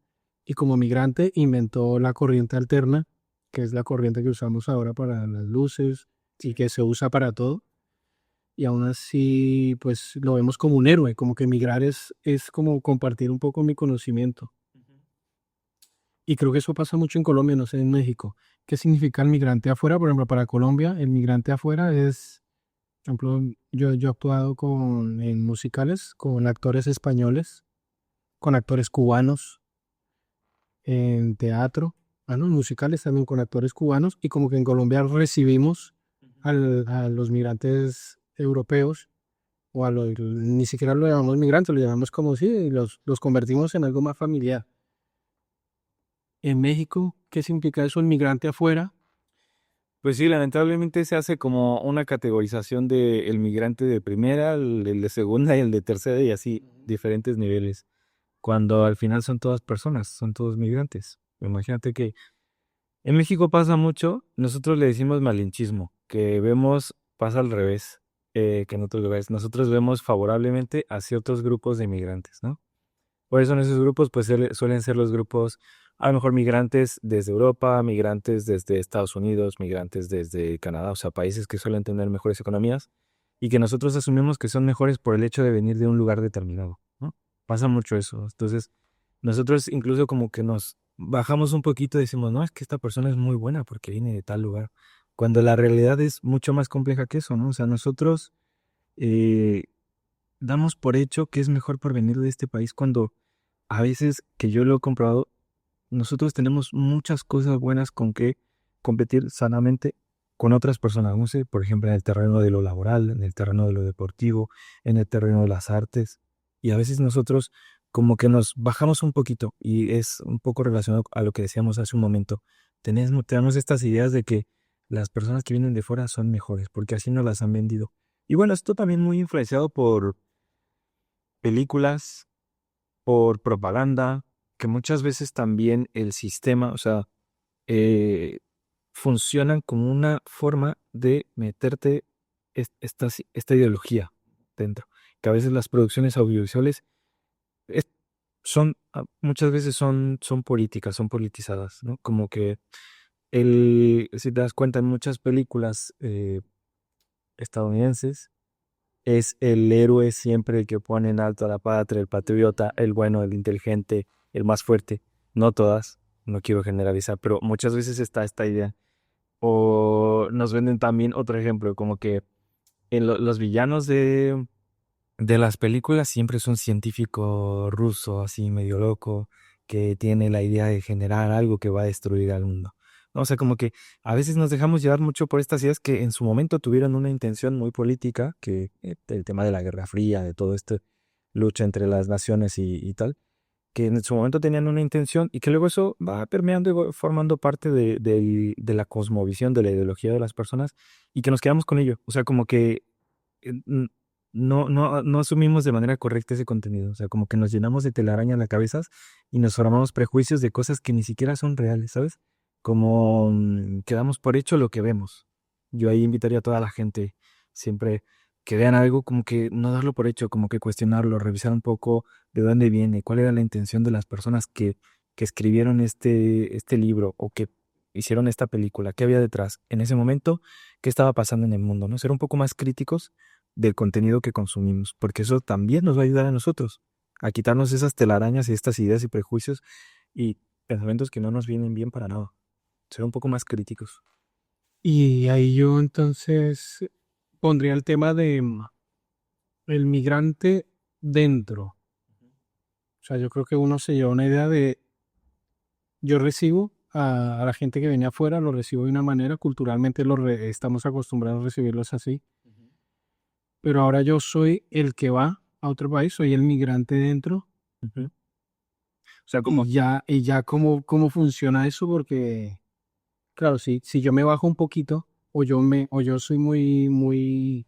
y como migrante inventó la corriente alterna, que es la corriente que usamos ahora para las luces y que se usa para todo. Y aún así, pues lo vemos como un héroe, como que migrar es como compartir un poco mi conocimiento. Y creo que eso pasa mucho en Colombia, no sé, en México. ¿Qué significa el migrante afuera? Por ejemplo, para Colombia, el migrante afuera es, por ejemplo, yo he actuado en musicales con actores españoles, con actores cubanos, en teatro, no, en musicales también con actores cubanos, y como que en Colombia recibimos a los migrantes europeos ni siquiera lo llamamos migrantes, lo llamamos como si los convertimos en algo más familiar. En México, ¿qué significa eso, el migrante afuera? Pues sí, lamentablemente se hace como una categorización de el migrante de primera, el de segunda y el de tercera y así, diferentes niveles, cuando al final son todas personas, son todos migrantes. Imagínate que en México pasa mucho, nosotros le decimos malinchismo, que vemos, pasa al revés, que en otros lugares. Nosotros vemos favorablemente a ciertos grupos de migrantes, ¿no? Por eso en esos grupos pues suelen ser los grupos a lo mejor migrantes desde Europa, migrantes desde Estados Unidos, migrantes desde Canadá, o sea, países que suelen tener mejores economías y que nosotros asumimos que son mejores por el hecho de venir de un lugar determinado, ¿no? Pasa mucho eso. Entonces, nosotros incluso como que nos bajamos un poquito y decimos, no, es que esta persona es muy buena porque viene de tal lugar, cuando la realidad es mucho más compleja que eso, ¿no? O sea, nosotros eh, damos por hecho que es mejor por venir de este país cuando a veces que yo lo he comprobado, nosotros tenemos muchas cosas buenas con que competir sanamente con otras personas. No sé, por ejemplo, en el terreno de lo laboral, en el terreno de lo deportivo, en el terreno de las artes. Y a veces nosotros como que nos bajamos un poquito y es un poco relacionado a lo que decíamos hace un momento. Tenemos estas ideas de que las personas que vienen de fuera son mejores porque así nos las han vendido. Y bueno, esto también muy influenciado por películas, por propaganda, que muchas veces también el sistema, o sea, eh, funcionan como una forma de meterte esta ideología dentro. Que a veces las producciones audiovisuales es- muchas veces son políticas, son politizadas, ¿no? Como que si te das cuenta en muchas películas estadounidenses, es el héroe siempre el que pone en alto a la patria, el patriota, el bueno, el inteligente, el más fuerte. No todas, no quiero generalizar, pero muchas veces está esta idea. O nos venden también otro ejemplo, como que los villanos de las películas siempre es un científico ruso, así medio loco, que tiene la idea de generar algo que va a destruir al mundo. ¿No? O sea, como que a veces nos dejamos llevar mucho por estas ideas que en su momento tuvieron una intención muy política, que el tema de la Guerra Fría, de todo esta lucha entre las naciones y tal, que en su momento tenían una intención y que luego eso va permeando y va formando parte de la cosmovisión, de la ideología de las personas y que nos quedamos con ello. O sea, como que n- no asumimos de manera correcta ese contenido. O sea, como que nos llenamos de telaraña en la cabeza y nos formamos prejuicios de cosas que ni siquiera son reales, ¿sabes? Como quedamos por hecho lo que vemos. Yo ahí invitaría a toda la gente siempre que vean algo, como que no darlo por hecho, como que cuestionarlo, revisar un poco de dónde viene, cuál era la intención de las personas que escribieron este libro o que hicieron esta película, qué había detrás en ese momento, qué estaba pasando en el mundo, ¿no? Ser un poco más críticos del contenido que consumimos, porque eso también nos va a ayudar a nosotros a quitarnos esas telarañas y estas ideas y prejuicios y pensamientos que no nos vienen bien para nada. Ser un poco más críticos. Y ahí yo entonces pondría el tema de el migrante dentro. O sea, yo creo que uno se lleva una idea de, yo recibo a la gente que viene afuera, lo recibo de una manera, culturalmente estamos acostumbrados a recibirlos así, pero ahora yo soy el que va a otro país, soy el migrante dentro, Ujú. O sea, como... y ya cómo funciona eso, porque, claro, si yo me bajo un poquito, o yo soy muy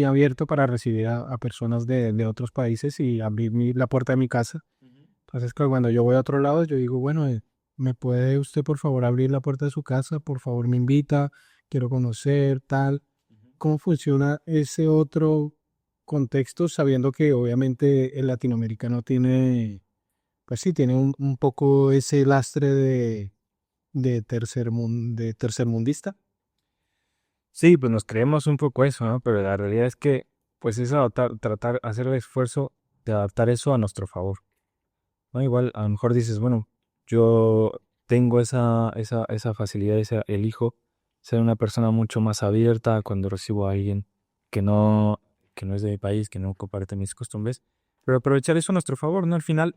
abierto para recibir a personas de otros países y abrir la puerta de mi casa. Entonces, claro, cuando yo voy a otro lado, yo digo, bueno, ¿me puede usted por favor abrir la puerta de su casa? Por favor, me invita, quiero conocer, tal. ¿Cómo funciona ese otro contexto, sabiendo que obviamente el latinoamericano tiene, pues sí, tiene un poco ese lastre de tercermundista? Sí, pues nos creemos un poco eso, ¿no? Pero la realidad es que, pues es tratar, hacer el esfuerzo de adaptar eso a nuestro favor, ¿no? Igual, a lo mejor dices, bueno, yo tengo esa facilidad, elijo ser una persona mucho más abierta cuando recibo a alguien que no, que no es de mi país, que no comparte mis costumbres, pero aprovechar eso a nuestro favor, ¿no? Al final,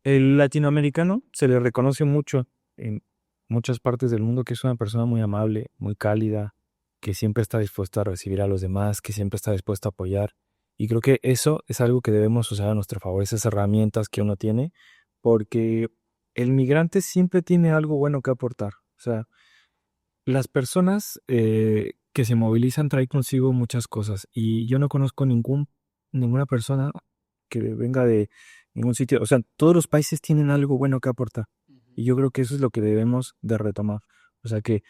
el latinoamericano se le reconoce mucho en muchas partes del mundo que es una persona muy amable, muy cálida, que siempre está dispuesta a recibir a los demás, que siempre está dispuesta a apoyar. Y creo que eso es algo que debemos usar a nuestro favor, esas herramientas que uno tiene, porque el migrante siempre tiene algo bueno que aportar. O sea, Las personas que se movilizan traen consigo muchas cosas y yo no conozco ninguna persona que venga de ningún sitio. O sea, todos los países tienen algo bueno que aportar y yo creo que eso es lo que debemos de retomar. O sea, que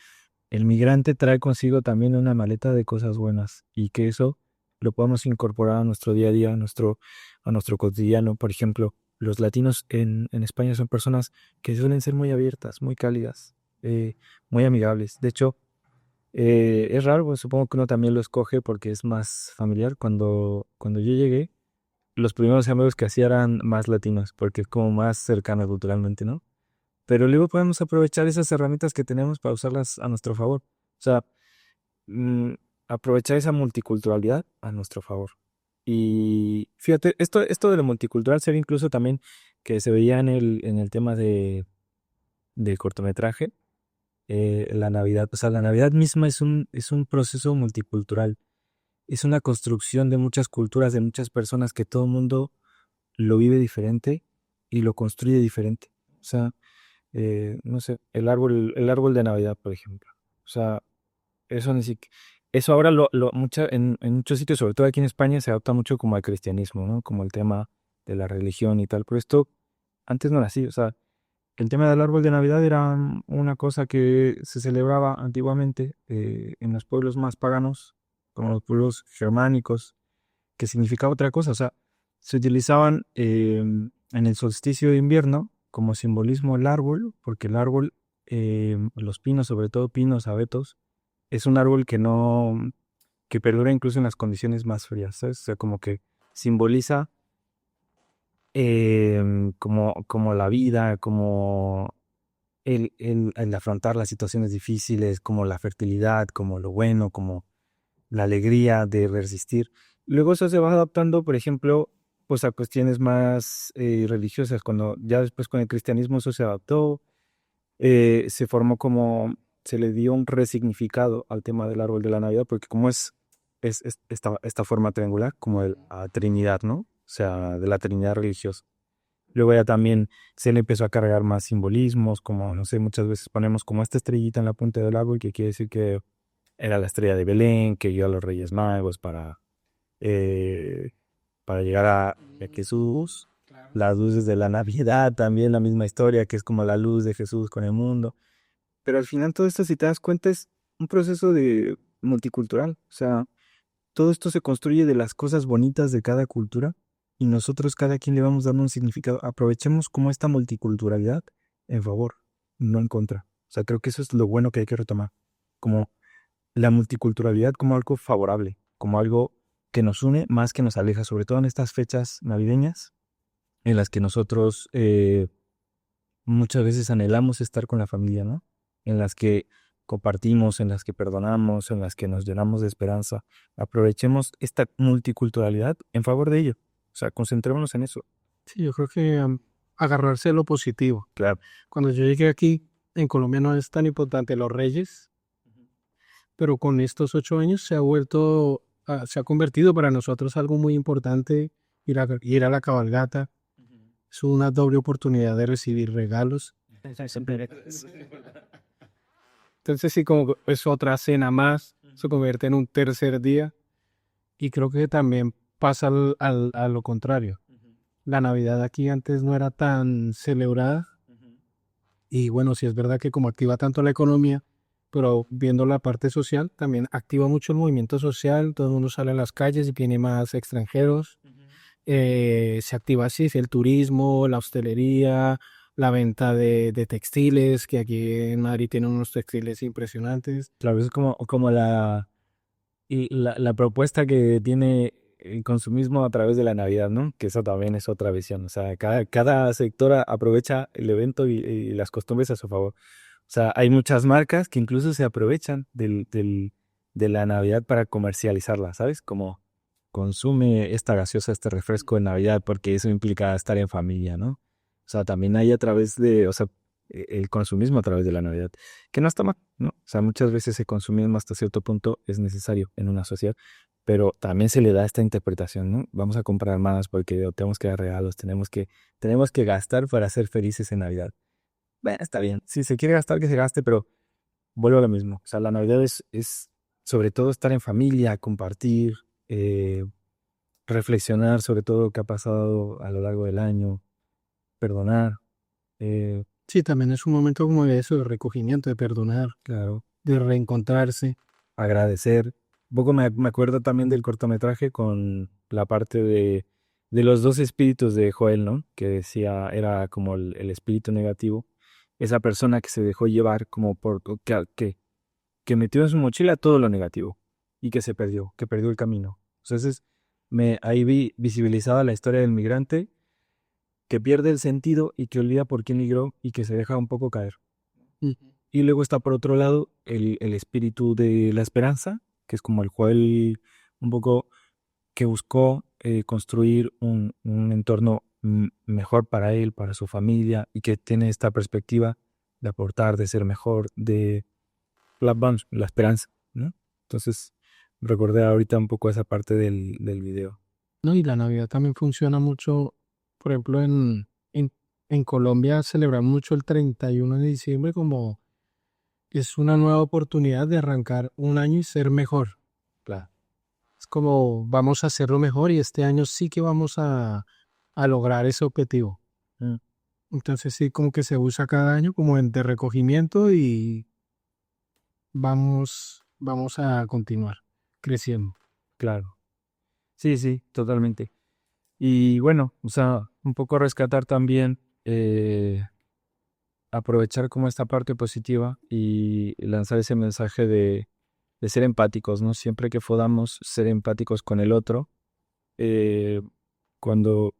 el migrante trae consigo también una maleta de cosas buenas y que eso lo podamos incorporar a nuestro día a día, a nuestro cotidiano. Por ejemplo, los latinos en España son personas que suelen ser muy abiertas, muy cálidas, muy amigables. De hecho, es raro, pues supongo que uno también lo escoge porque es más familiar. Cuando yo llegué, los primeros amigos que hacía eran más latinos porque es como más cercano culturalmente, ¿no? Pero luego podemos aprovechar esas herramientas que tenemos para usarlas a nuestro favor. O sea, mm, aprovechar esa multiculturalidad a nuestro favor. Y fíjate, esto de lo multicultural sería incluso también que se veía en el tema del cortometraje, la Navidad. O sea, la Navidad misma es un proceso multicultural. Es una construcción de muchas culturas, de muchas personas que todo el mundo lo vive diferente y lo construye diferente. O sea, no sé, el árbol de Navidad, por ejemplo. O sea, eso ni siquiera, eso ahora en muchos sitios, sobre todo aquí en España, se adopta mucho como al cristianismo, ¿no? Como el tema de la religión y tal. Pero esto antes no era así. O sea, el tema del árbol de Navidad era una cosa que se celebraba antiguamente en los pueblos más paganos, como los pueblos germánicos, que significaba otra cosa. O sea, se utilizaban en el solsticio de invierno como simbolismo el árbol, porque el árbol, los pinos, sobre todo pinos, abetos, es un árbol que perdura incluso en las condiciones más frías, ¿sabes? O sea, como que simboliza como la vida, como el afrontar las situaciones difíciles, como la fertilidad, como lo bueno, como la alegría de resistir. Luego eso se va adaptando, por ejemplo, pues a cuestiones más religiosas. Cuando ya después con el cristianismo eso se adaptó, se formó se le dio un resignificado al tema del árbol de la Navidad, porque como es esta forma triangular, como la Trinidad, ¿no? O sea, de la Trinidad religiosa. Luego ya también se le empezó a cargar más simbolismos, como, no sé, muchas veces ponemos como esta estrellita en la punta del árbol, que quiere decir que era la estrella de Belén, que guió a los Reyes Magos eh, para llegar a Jesús. Claro. Las luces de la Navidad, también la misma historia, que es como la luz de Jesús con el mundo. Pero al final todo esto, si te das cuenta, es un proceso de multicultural. O sea, todo esto se construye de las cosas bonitas de cada cultura y nosotros cada quien le vamos dando un significado. Aprovechemos como esta multiculturalidad en favor, no en contra. O sea, creo que eso es lo bueno que hay que retomar. Como la multiculturalidad como algo favorable, como algo que nos une más que nos aleja, sobre todo en estas fechas navideñas en las que nosotros muchas veces anhelamos estar con la familia, ¿no? En las que compartimos, en las que perdonamos, en las que nos llenamos de esperanza. Aprovechemos esta multiculturalidad en favor de ello. O sea, concentrémonos en eso. Sí, yo creo que agarrarse de lo positivo. Claro. Cuando yo llegué aquí, en Colombia no es tan importante los reyes, pero con estos 8 años se ha convertido para nosotros algo muy importante ir a la cabalgata. Es una doble oportunidad de recibir regalos. Entonces sí, como que es otra cena más, se convierte en un tercer día y creo que también pasa a lo contrario. La Navidad aquí antes no era tan celebrada y bueno, sí es verdad que como activa tanto la economía, pero viendo la parte social, también activa mucho el movimiento social, todo el mundo sale a las calles y viene más extranjeros. Se activa así sí, el turismo, la hostelería, la venta de textiles, que aquí en Madrid tienen unos textiles impresionantes. Claro, es como la propuesta que tiene el consumismo a través de la Navidad, ¿no? Que eso también es otra visión. O sea, cada sector aprovecha el evento y las costumbres a su favor. O sea, hay muchas marcas que incluso se aprovechan de la Navidad para comercializarla, ¿sabes? Como consume esta gaseosa, este refresco de Navidad, porque eso implica estar en familia, ¿no? O sea, también hay o sea, el consumismo a través de la Navidad, que no está mal, ¿no? O sea, muchas veces el consumismo hasta cierto punto es necesario en una sociedad, pero también se le da esta interpretación, ¿no? Vamos a comprar más porque tenemos que dar regalos, tenemos que gastar para ser felices en Navidad. Bueno, está bien, si se quiere gastar, que se gaste, pero vuelvo a lo mismo. O sea, la Navidad es sobre todo estar en familia, compartir, eh, reflexionar sobre todo lo que ha pasado a lo largo del año, perdonar, eh, Sí, también es un momento como de eso, de recogimiento, de perdonar, claro, de reencontrarse. agradecer. Un poco me acuerdo también del cortometraje con la parte de los dos espíritus de Joel, ¿no? Que decía, era como el espíritu negativo, esa persona que se dejó llevar como por, que metió en su mochila todo lo negativo y que perdió el camino. Entonces, ahí vi visibilizada la historia del migrante que pierde el sentido y que olvida por quién migró y que se deja un poco caer. Ujú. Y luego está por otro lado el espíritu de la esperanza, que es como el Joel un poco que buscó construir un entorno mejor para él, para su familia, y que tiene esta perspectiva de aportar, de ser mejor, de vamos, la esperanza, ¿no? Entonces, recordé ahorita un poco esa parte del video. No, y la Navidad también funciona mucho, por ejemplo, en Colombia celebran mucho el 31 de diciembre como es una nueva oportunidad de arrancar un año y ser mejor. Claro. Es como vamos a hacerlo mejor y este año sí que vamos a lograr ese objetivo. Mm, Entonces sí, como que se usa cada año como de recogimiento y vamos a continuar creciendo. claro. Sí, sí, totalmente. Y bueno, o sea, un poco rescatar también, aprovechar como esta parte positiva y lanzar ese mensaje de ser empáticos, ¿no? Siempre que podamos ser empáticos con el otro, eh, cuando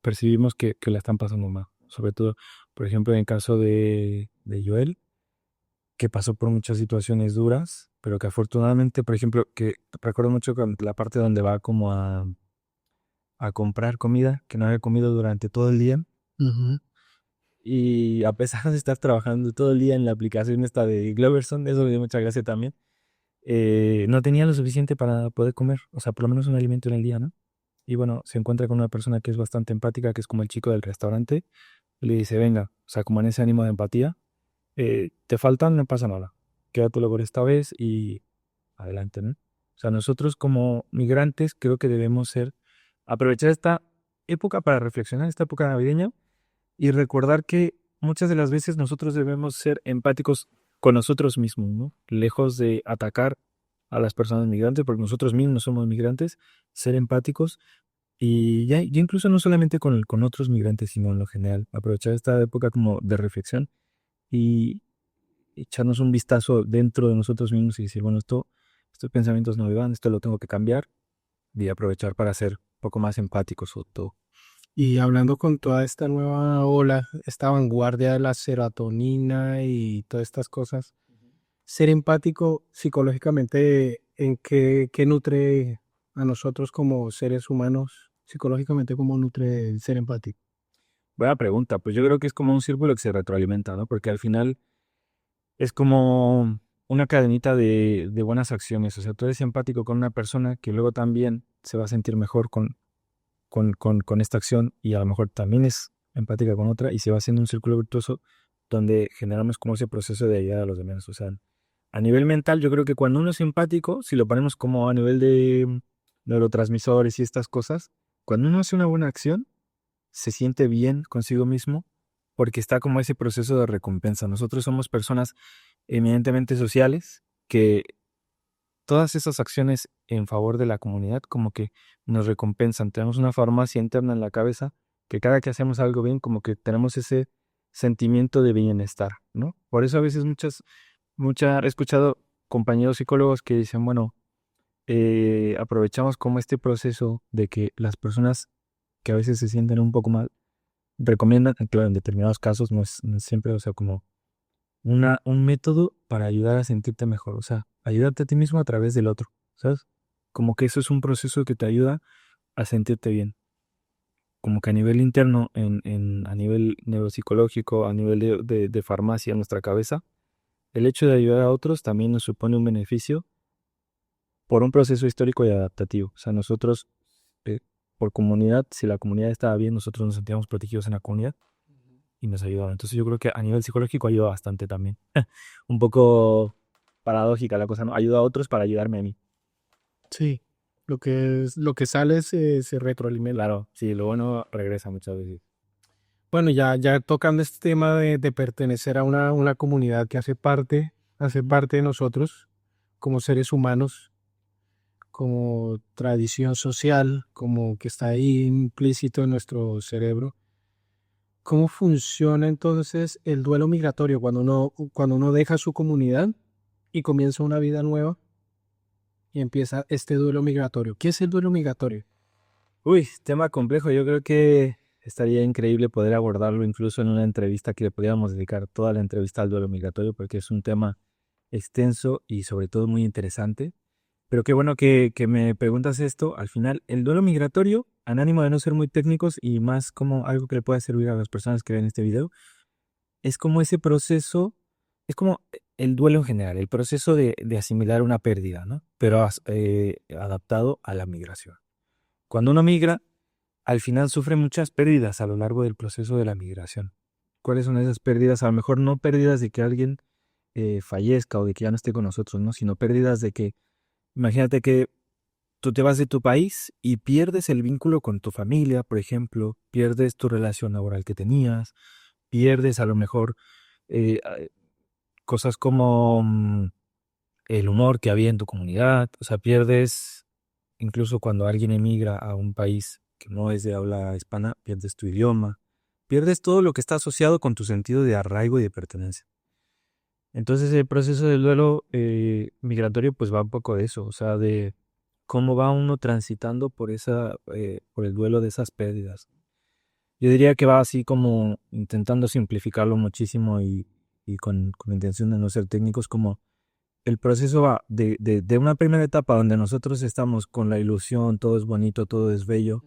percibimos que la están pasando mal. Sobre todo, por ejemplo, en el caso de Joel, que pasó por muchas situaciones duras, pero que afortunadamente, por ejemplo, que recuerdo mucho con la parte donde va como a comprar comida, que no había comido durante todo el día. Ujú. Y a pesar de estar trabajando todo el día en la aplicación esta de Gloverson, eso me dio mucha gracia también, no tenía lo suficiente para poder comer, o sea, por lo menos un alimento en el día, ¿no? Y bueno, se encuentra con una persona que es bastante empática, que es como el chico del restaurante, y le dice, venga, o sea, como en ese ánimo de empatía, te faltan, no pasa nada, quédatelo por esta vez y adelante, ¿no? O sea, nosotros como migrantes creo que debemos aprovechar esta época para reflexionar, esta época navideña, y recordar que muchas de las veces nosotros debemos ser empáticos con nosotros mismos, ¿no? Lejos de atacar a las personas migrantes, porque nosotros mismos somos migrantes, ser empáticos y ya incluso no solamente con otros migrantes, sino en lo general, aprovechar esta época como de reflexión y echarnos un vistazo dentro de nosotros mismos y decir, bueno, estos pensamientos no me van, esto lo tengo que cambiar y aprovechar para ser un poco más empáticos sobre todo. Y hablando con toda esta nueva ola, esta vanguardia de la serotonina y todas estas cosas, ser empático psicológicamente, ¿en qué nutre a nosotros como seres humanos? Psicológicamente, ¿cómo nutre el ser empático? Buena pregunta, pues yo creo que es como un círculo que se retroalimenta, ¿no? Porque al final es como una cadenita de buenas acciones. O sea, tú eres empático con una persona que luego también se va a sentir mejor con esta acción y a lo mejor también es empática con otra y se va haciendo un círculo virtuoso donde generamos como ese proceso de ayudar a los demás. O sea, a nivel mental, yo creo que cuando uno es empático, si lo ponemos como a nivel de neurotransmisores y estas cosas, cuando uno hace una buena acción, se siente bien consigo mismo porque está como ese proceso de recompensa. Nosotros somos personas eminentemente sociales que todas esas acciones en favor de la comunidad como que nos recompensan. Tenemos una farmacia interna en la cabeza que cada que hacemos algo bien como que tenemos ese sentimiento de bienestar, ¿no? Por eso a veces he escuchado compañeros psicólogos que dicen, bueno, aprovechamos como este proceso de que las personas que a veces se sienten un poco mal, recomiendan, claro, en determinados casos, no es siempre, o sea, como un método para ayudar a sentirte mejor, o sea, ayudarte a ti mismo a través del otro, ¿sabes? Como que eso es un proceso que te ayuda a sentirte bien, como que a nivel interno, a nivel neuropsicológico, a nivel de farmacia en nuestra cabeza, el hecho de ayudar a otros también nos supone un beneficio por un proceso histórico y adaptativo, o sea, nosotros, por comunidad, si la comunidad estaba bien, nosotros nos sentíamos protegidos en la comunidad. y nos ayudaron. Entonces yo creo que a nivel psicológico ayuda bastante también. Un poco paradójica la cosa, ¿no? Ayuda a otros para ayudarme a mí. Sí, lo que sale se retroalimenta. Claro, sí, lo bueno regresa muchas veces. Bueno, ya tocando este tema de pertenecer a una comunidad que hace parte de nosotros como seres humanos, como tradición social, como que está ahí implícito en nuestro cerebro. ¿Cómo funciona entonces el duelo migratorio cuando uno deja su comunidad y comienza una vida nueva y empieza este duelo migratorio? ¿Qué es el duelo migratorio? Uy, tema complejo. Yo creo que estaría increíble poder abordarlo incluso en una entrevista que le pudiéramos dedicar toda la entrevista al duelo migratorio porque es un tema extenso y sobre todo muy interesante. Pero qué bueno que me preguntas esto. Al final, el duelo migratorio, en ánimo de no ser muy técnicos y más como algo que le pueda servir a las personas que ven este video, es como ese proceso, es como el duelo en general, el proceso de asimilar una pérdida, ¿no? Pero adaptado a la migración. Cuando uno migra, al final sufre muchas pérdidas a lo largo del proceso de la migración. ¿Cuáles son esas pérdidas? A lo mejor no pérdidas de que alguien fallezca o de que ya no esté con nosotros, ¿no? Sino pérdidas de que, imagínate que tú te vas de tu país y pierdes el vínculo con tu familia, por ejemplo, pierdes tu relación laboral que tenías, pierdes a lo mejor eh, a- cosas como el humor que había en tu comunidad, o sea, pierdes, incluso cuando alguien emigra a un país que no es de habla hispana, pierdes tu idioma, pierdes todo lo que está asociado con tu sentido de arraigo y de pertenencia. Entonces el proceso del duelo migratorio pues va un poco de eso, o sea, de cómo va uno transitando por el duelo de esas pérdidas. Yo diría que va así como intentando simplificarlo muchísimo y con la intención de no ser técnicos, como el proceso va de una primera etapa donde nosotros estamos con la ilusión, todo es bonito, todo es bello.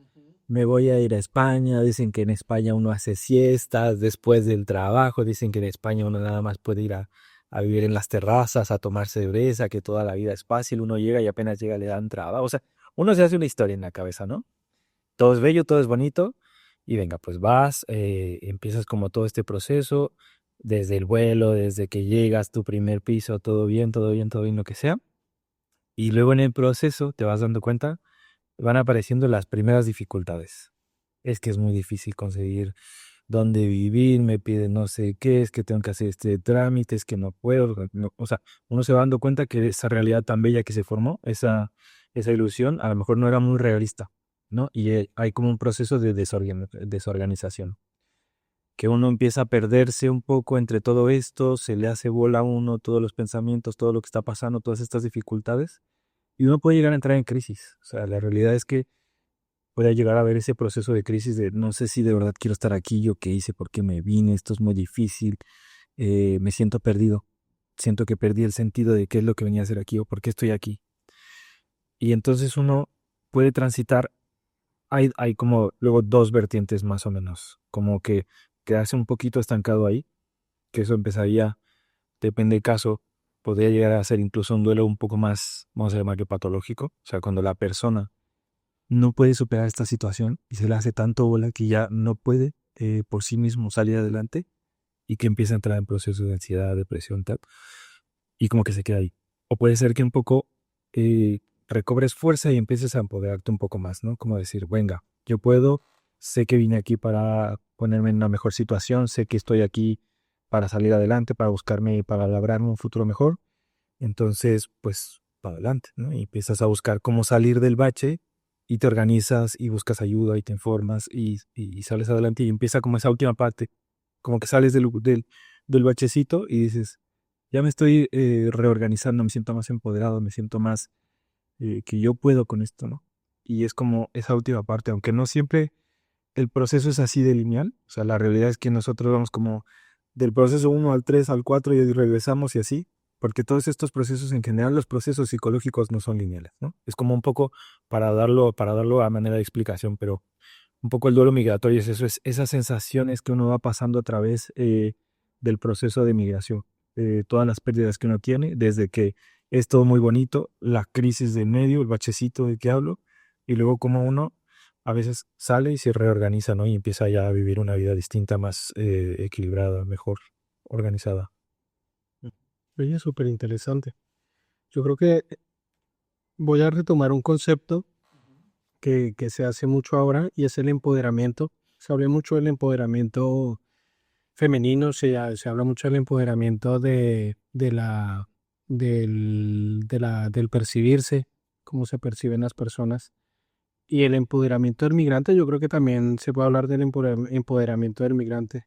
Me voy a ir a España, dicen que en España uno hace siestas después del trabajo, dicen que en España uno nada más puede ir a vivir en las terrazas, a tomar cerveza, que toda la vida es fácil, uno llega y apenas llega le dan trabajo. O sea, uno se hace una historia en la cabeza, ¿no? Todo es bello, todo es bonito, y venga, pues vas, empiezas como todo este proceso, desde el vuelo, desde que llegas, tu primer piso, todo bien, todo bien, todo bien, lo que sea, y luego en el proceso te vas dando cuenta, van apareciendo las primeras dificultades. Es que es muy difícil conseguir dónde vivir, me piden no sé qué, es que tengo que hacer este trámite, es que no puedo, o sea, uno se va dando cuenta que esa realidad tan bella que se formó, esa ilusión, a lo mejor no era muy realista, ¿no? Y hay como un proceso de desorganización, que uno empieza a perderse un poco entre todo esto, se le hace bola a uno todos los pensamientos, todo lo que está pasando, todas estas dificultades, y uno puede llegar a entrar en crisis. O sea, la realidad es que puede llegar a ver ese proceso de crisis de no sé si de verdad quiero estar aquí, yo qué hice, por qué me vine, esto es muy difícil, me siento perdido, siento que perdí el sentido de qué es lo que venía a hacer aquí o por qué estoy aquí. Y entonces uno puede transitar, hay como luego dos vertientes más o menos, como que quedarse un poquito estancado ahí, que eso empezaría, depende del caso, podría llegar a ser incluso un duelo un poco más, vamos a llamarlo patológico, o sea, cuando la persona no puede superar esta situación y se le hace tanto bola que ya no puede por sí mismo salir adelante y que empieza a entrar en procesos de ansiedad, depresión, tal, y como que se queda ahí. O puede ser que un poco eh, recobres fuerza y empieces a empoderarte un poco más, ¿no? Como decir, venga, yo puedo, sé que vine aquí para ponerme en una mejor situación, sé que estoy aquí para salir adelante, para buscarme, para labrarme un futuro mejor. Entonces, pues, para adelante, ¿no? Y empiezas a buscar cómo salir del bache y te organizas y buscas ayuda y te informas y sales adelante y empieza como esa última parte, como que sales del bachecito y dices, ya me estoy reorganizando, me siento más empoderado, me siento más que yo puedo con esto, ¿no? Y es como esa última parte, aunque no siempre el proceso es así de lineal, o sea, la realidad es que nosotros vamos como del proceso uno al 3 al 4 y regresamos y así, porque todos estos procesos en general, los procesos psicológicos no son lineales, ¿no? Es como un poco para darlo a manera de explicación, pero un poco el duelo migratorio es eso, es esas sensaciones que uno va pasando a través del proceso de migración, todas las pérdidas que uno tiene, desde que es todo muy bonito, la crisis del medio, el bachecito del que hablo, y luego como uno a veces sale y se reorganiza, ¿no? Y empieza ya a vivir una vida distinta, más equilibrada, mejor organizada. Oye, súper interesante. Yo creo que voy a retomar un concepto que se hace mucho ahora y es el empoderamiento. Se habla mucho del empoderamiento femenino, se habla mucho del empoderamiento del percibirse, cómo se perciben las personas. Y el empoderamiento del migrante, yo creo que también se puede hablar del empoderamiento del migrante,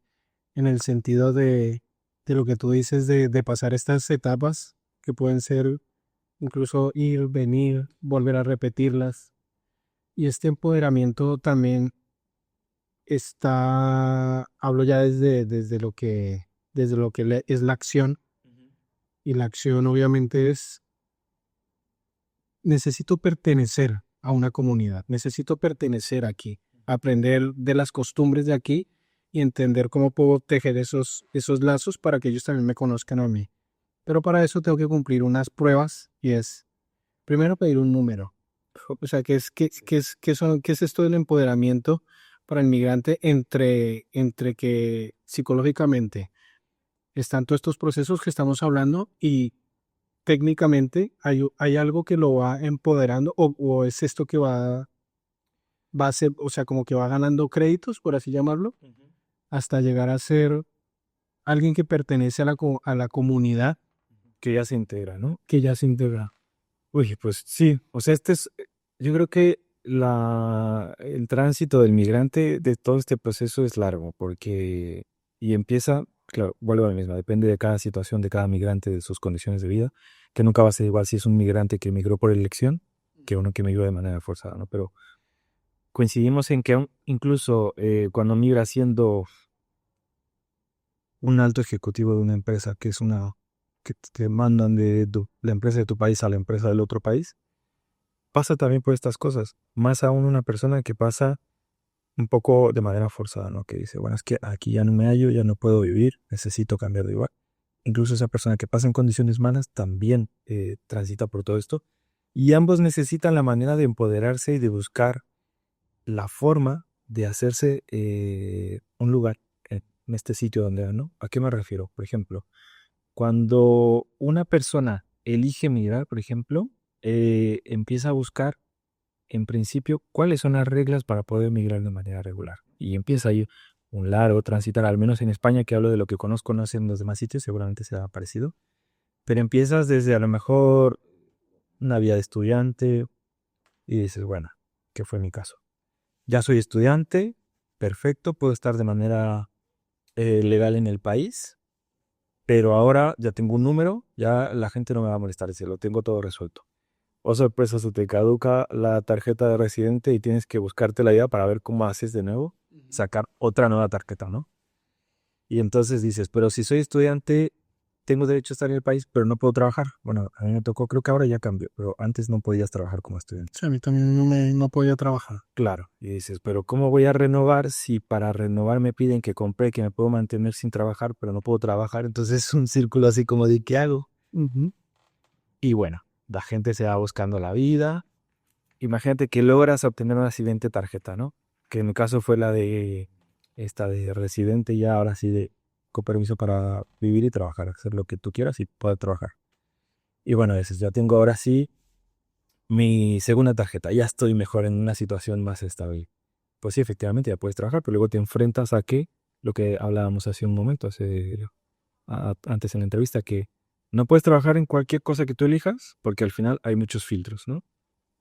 en el sentido de lo que tú dices de pasar estas etapas que pueden ser incluso ir, venir, volver a repetirlas. Y este empoderamiento también hablo ya desde lo que es la acción. Y la acción obviamente es, necesito pertenecer a una comunidad, necesito pertenecer aquí, aprender de las costumbres de aquí y entender cómo puedo tejer esos lazos para que ellos también me conozcan a mí. Pero para eso tengo que cumplir unas pruebas y es, primero pedir un número. O sea, ¿qué es esto del empoderamiento para el migrante entre que psicológicamente están todos estos procesos que estamos hablando y técnicamente hay algo que lo va empoderando o es esto que va a ser, o sea, como que va ganando créditos, por así llamarlo, hasta llegar a ser alguien que pertenece a la comunidad Que ya se integra, ¿no? que ya se integra. Uy, pues sí, o sea, yo creo que el tránsito del migrante de todo este proceso es largo, porque, y empieza, claro, vuelvo a la misma, depende de cada situación, de cada migrante, de sus condiciones de vida, que nunca va a ser igual si es un migrante que emigró por elección, que uno que emigró de manera forzada, ¿no? Pero coincidimos en que incluso cuando migra siendo un alto ejecutivo de una empresa, que es que te mandan la empresa de tu país a la empresa del otro país, pasa también por estas cosas. Más aún una persona que pasa un poco de manera forzada, ¿no? Que dice, bueno, es que aquí ya no me hallo, ya no puedo vivir, necesito cambiar de lugar. Incluso esa persona que pasa en condiciones malas también transita por todo esto. Y ambos necesitan la manera de empoderarse y de buscar la forma de hacerse un lugar en este sitio donde van, ¿no? ¿A qué me refiero? Por ejemplo, cuando una persona elige migrar, por ejemplo, empieza a buscar en principio, ¿cuáles son las reglas para poder migrar de manera regular? Y empieza ahí un largo transitar, al menos en España, que hablo de lo que conozco, no sé en los demás sitios, seguramente será parecido. Pero empiezas desde a lo mejor una vida de estudiante y dices, bueno, ¿qué fue mi caso? Ya soy estudiante, perfecto, puedo estar de manera legal en el país, pero ahora ya tengo un número, ya la gente no me va a molestar, si lo tengo todo resuelto. Oh, sorpresa, se te caduca la tarjeta de residente y tienes que buscarte la idea para ver cómo haces de nuevo, sacar otra nueva tarjeta, ¿no? Y entonces dices, pero si soy estudiante, tengo derecho a estar en el país, pero no puedo trabajar. Bueno, a mí me tocó, creo que ahora ya cambió, pero antes no podías trabajar como estudiante. O sea, a mí también no podía trabajar. Claro, y dices, pero ¿cómo voy a renovar si para renovar me piden que compré, que me puedo mantener sin trabajar, pero no puedo trabajar? Entonces es un círculo así como de ¿qué hago? Ujú. Y bueno, la gente se va buscando la vida. Imagínate que logras obtener una siguiente tarjeta, ¿no? Que en mi caso fue la de esta de residente, ya ahora sí con permiso para vivir y trabajar, hacer lo que tú quieras y poder trabajar. Y bueno, ya tengo ahora sí mi segunda tarjeta, ya estoy mejor en una situación más estable. Pues sí, efectivamente ya puedes trabajar, pero luego te enfrentas a que, lo que hablábamos hace un momento, antes en la entrevista, que no puedes trabajar en cualquier cosa que tú elijas, porque al final hay muchos filtros, ¿no?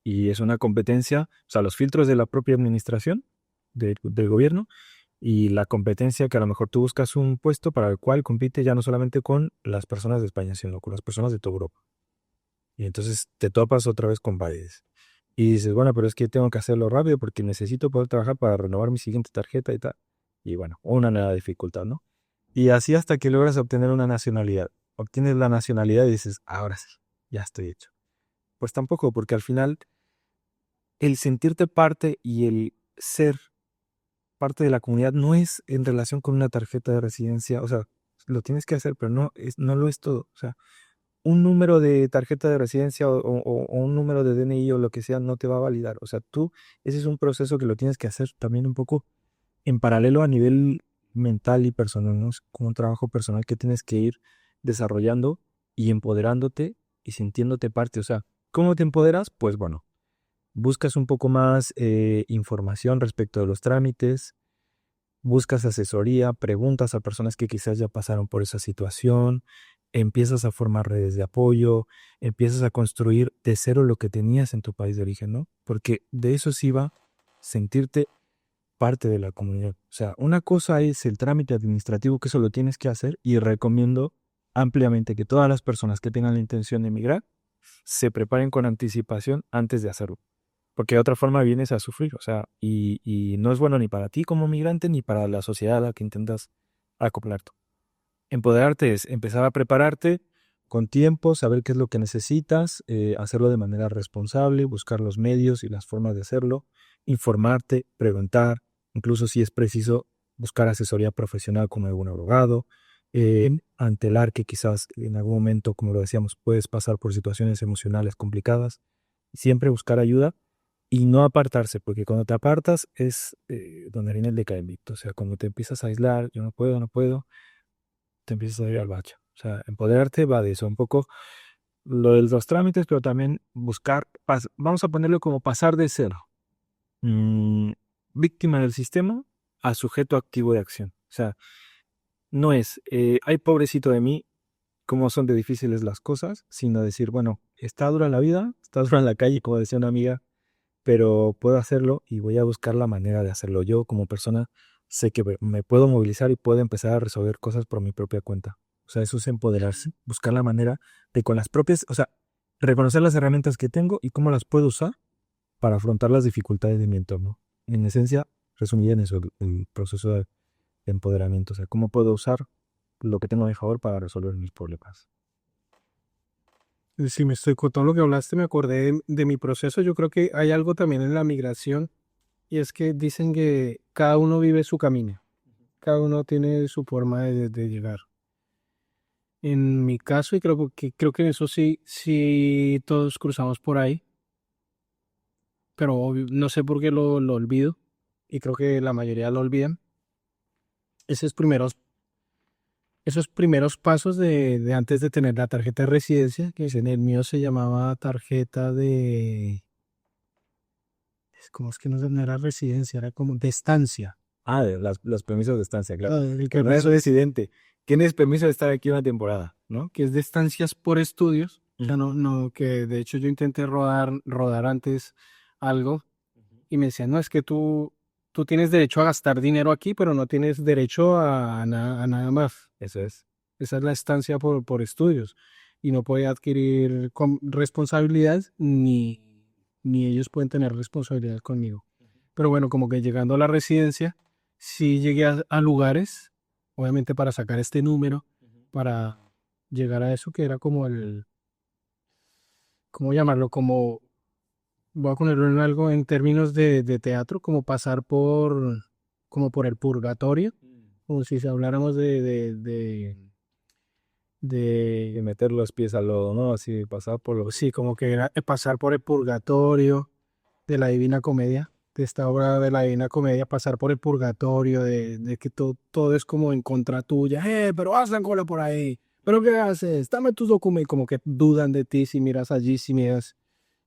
Y es una competencia, o sea, los filtros de la propia administración del gobierno y la competencia que a lo mejor tú buscas un puesto para el cual compite ya no solamente con las personas de España, sino con las personas de toda Europa. Y entonces te topas otra vez con países. Y dices, bueno, pero es que tengo que hacerlo rápido porque necesito poder trabajar para renovar mi siguiente tarjeta y tal. Y bueno, una nueva dificultad, ¿no? Y así hasta que logras obtener una nacionalidad. Obtienes la nacionalidad y dices, ahora sí, ya estoy hecho. Pues tampoco, porque al final el sentirte parte y el ser parte de la comunidad no es en relación con una tarjeta de residencia, o sea, lo tienes que hacer, pero no lo es todo. O sea, un número de tarjeta de residencia o un número de DNI o lo que sea no te va a validar. O sea, ese es un proceso que lo tienes que hacer también un poco en paralelo a nivel mental y personal, ¿no? Es como un trabajo personal que tienes que ir desarrollando y empoderándote y sintiéndote parte. O sea, ¿cómo te empoderas? Pues bueno, buscas un poco más información respecto de los trámites, buscas asesoría, preguntas a personas que quizás ya pasaron por esa situación, empiezas a formar redes de apoyo, empiezas a construir de cero lo que tenías en tu país de origen, ¿no? Porque de eso sí va sentirte parte de la comunidad. O sea, una cosa es el trámite administrativo, que eso lo tienes que hacer, y recomiendo ampliamente que todas las personas que tengan la intención de emigrar se preparen con anticipación antes de hacerlo. Porque de otra forma vienes a sufrir, o sea, y no es bueno ni para ti como migrante ni para la sociedad a la que intentas acoplarte. Empoderarte es empezar a prepararte con tiempo, saber qué es lo que necesitas, hacerlo de manera responsable, buscar los medios y las formas de hacerlo, informarte, preguntar, incluso si es preciso buscar asesoría profesional con algún abogado, antelar que quizás en algún momento, como lo decíamos, puedes pasar por situaciones emocionales complicadas, siempre buscar ayuda y no apartarse, porque cuando te apartas es donde viene el decaimiento, o sea, cuando te empiezas a aislar, yo no puedo, te empiezas a ir al bache. O sea, empoderarte va de eso, un poco lo de los trámites, pero también buscar, vamos a ponerlo como pasar de ser mm, víctima del sistema a sujeto activo de acción. O sea, no es, ay pobrecito de mí, cómo son de difíciles las cosas, sino decir, bueno, está dura la vida, está dura en la calle, como decía una amiga, pero puedo hacerlo y voy a buscar la manera de hacerlo. Yo como persona sé que me puedo movilizar y puedo empezar a resolver cosas por mi propia cuenta. O sea, eso es empoderarse, buscar la manera de con las propias, o sea, reconocer las herramientas que tengo y cómo las puedo usar para afrontar las dificultades de mi entorno. En esencia, resumida en eso, el proceso de empoderamiento. O sea, cómo puedo usar lo que tengo a mi favor para resolver mis problemas. Si me estoy con todo lo que hablaste, me acordé de mi proceso. Yo creo que hay algo también en la migración y es que dicen que cada uno vive su camino, cada uno tiene su forma de llegar. En mi caso, y creo que en eso sí todos cruzamos por ahí, pero no sé por qué lo olvido y creo que la mayoría lo olvidan. Esos primeros pasos de antes de tener la tarjeta de residencia, que en el mío se llamaba tarjeta de, ¿cómo es que no era residencia? Era como de estancia. Ah, de los permisos de estancia, claro. El Que no es residente. Tienes permiso de estar aquí una temporada, ¿no? que es de estancias por estudios. O sea, Mm. no, que de hecho yo intenté rodar antes algo y me decían, no, es que tú tienes derecho a gastar dinero aquí, pero no tienes derecho a nada más. Eso es. Esa es la estancia por estudios. Y no puede adquirir responsabilidades ni ellos pueden tener responsabilidad conmigo. Pero bueno, como que llegando a la residencia, sí llegué a lugares, obviamente para sacar este número, para llegar a eso que era como ¿cómo llamarlo? Voy a ponerlo en algo en términos de teatro, como pasar como por el purgatorio, como si habláramos Y de, meter los pies al lodo, ¿no? Así pasar por los... sí, como que era pasar por el purgatorio de la Divina Comedia, de esta obra de la Divina Comedia, pasar por el purgatorio, de que todo es como en contra tuya, pero haz la cola por ahí, pero ¿qué haces? Dame tus documentos, como que dudan de ti si miras allí, si miras,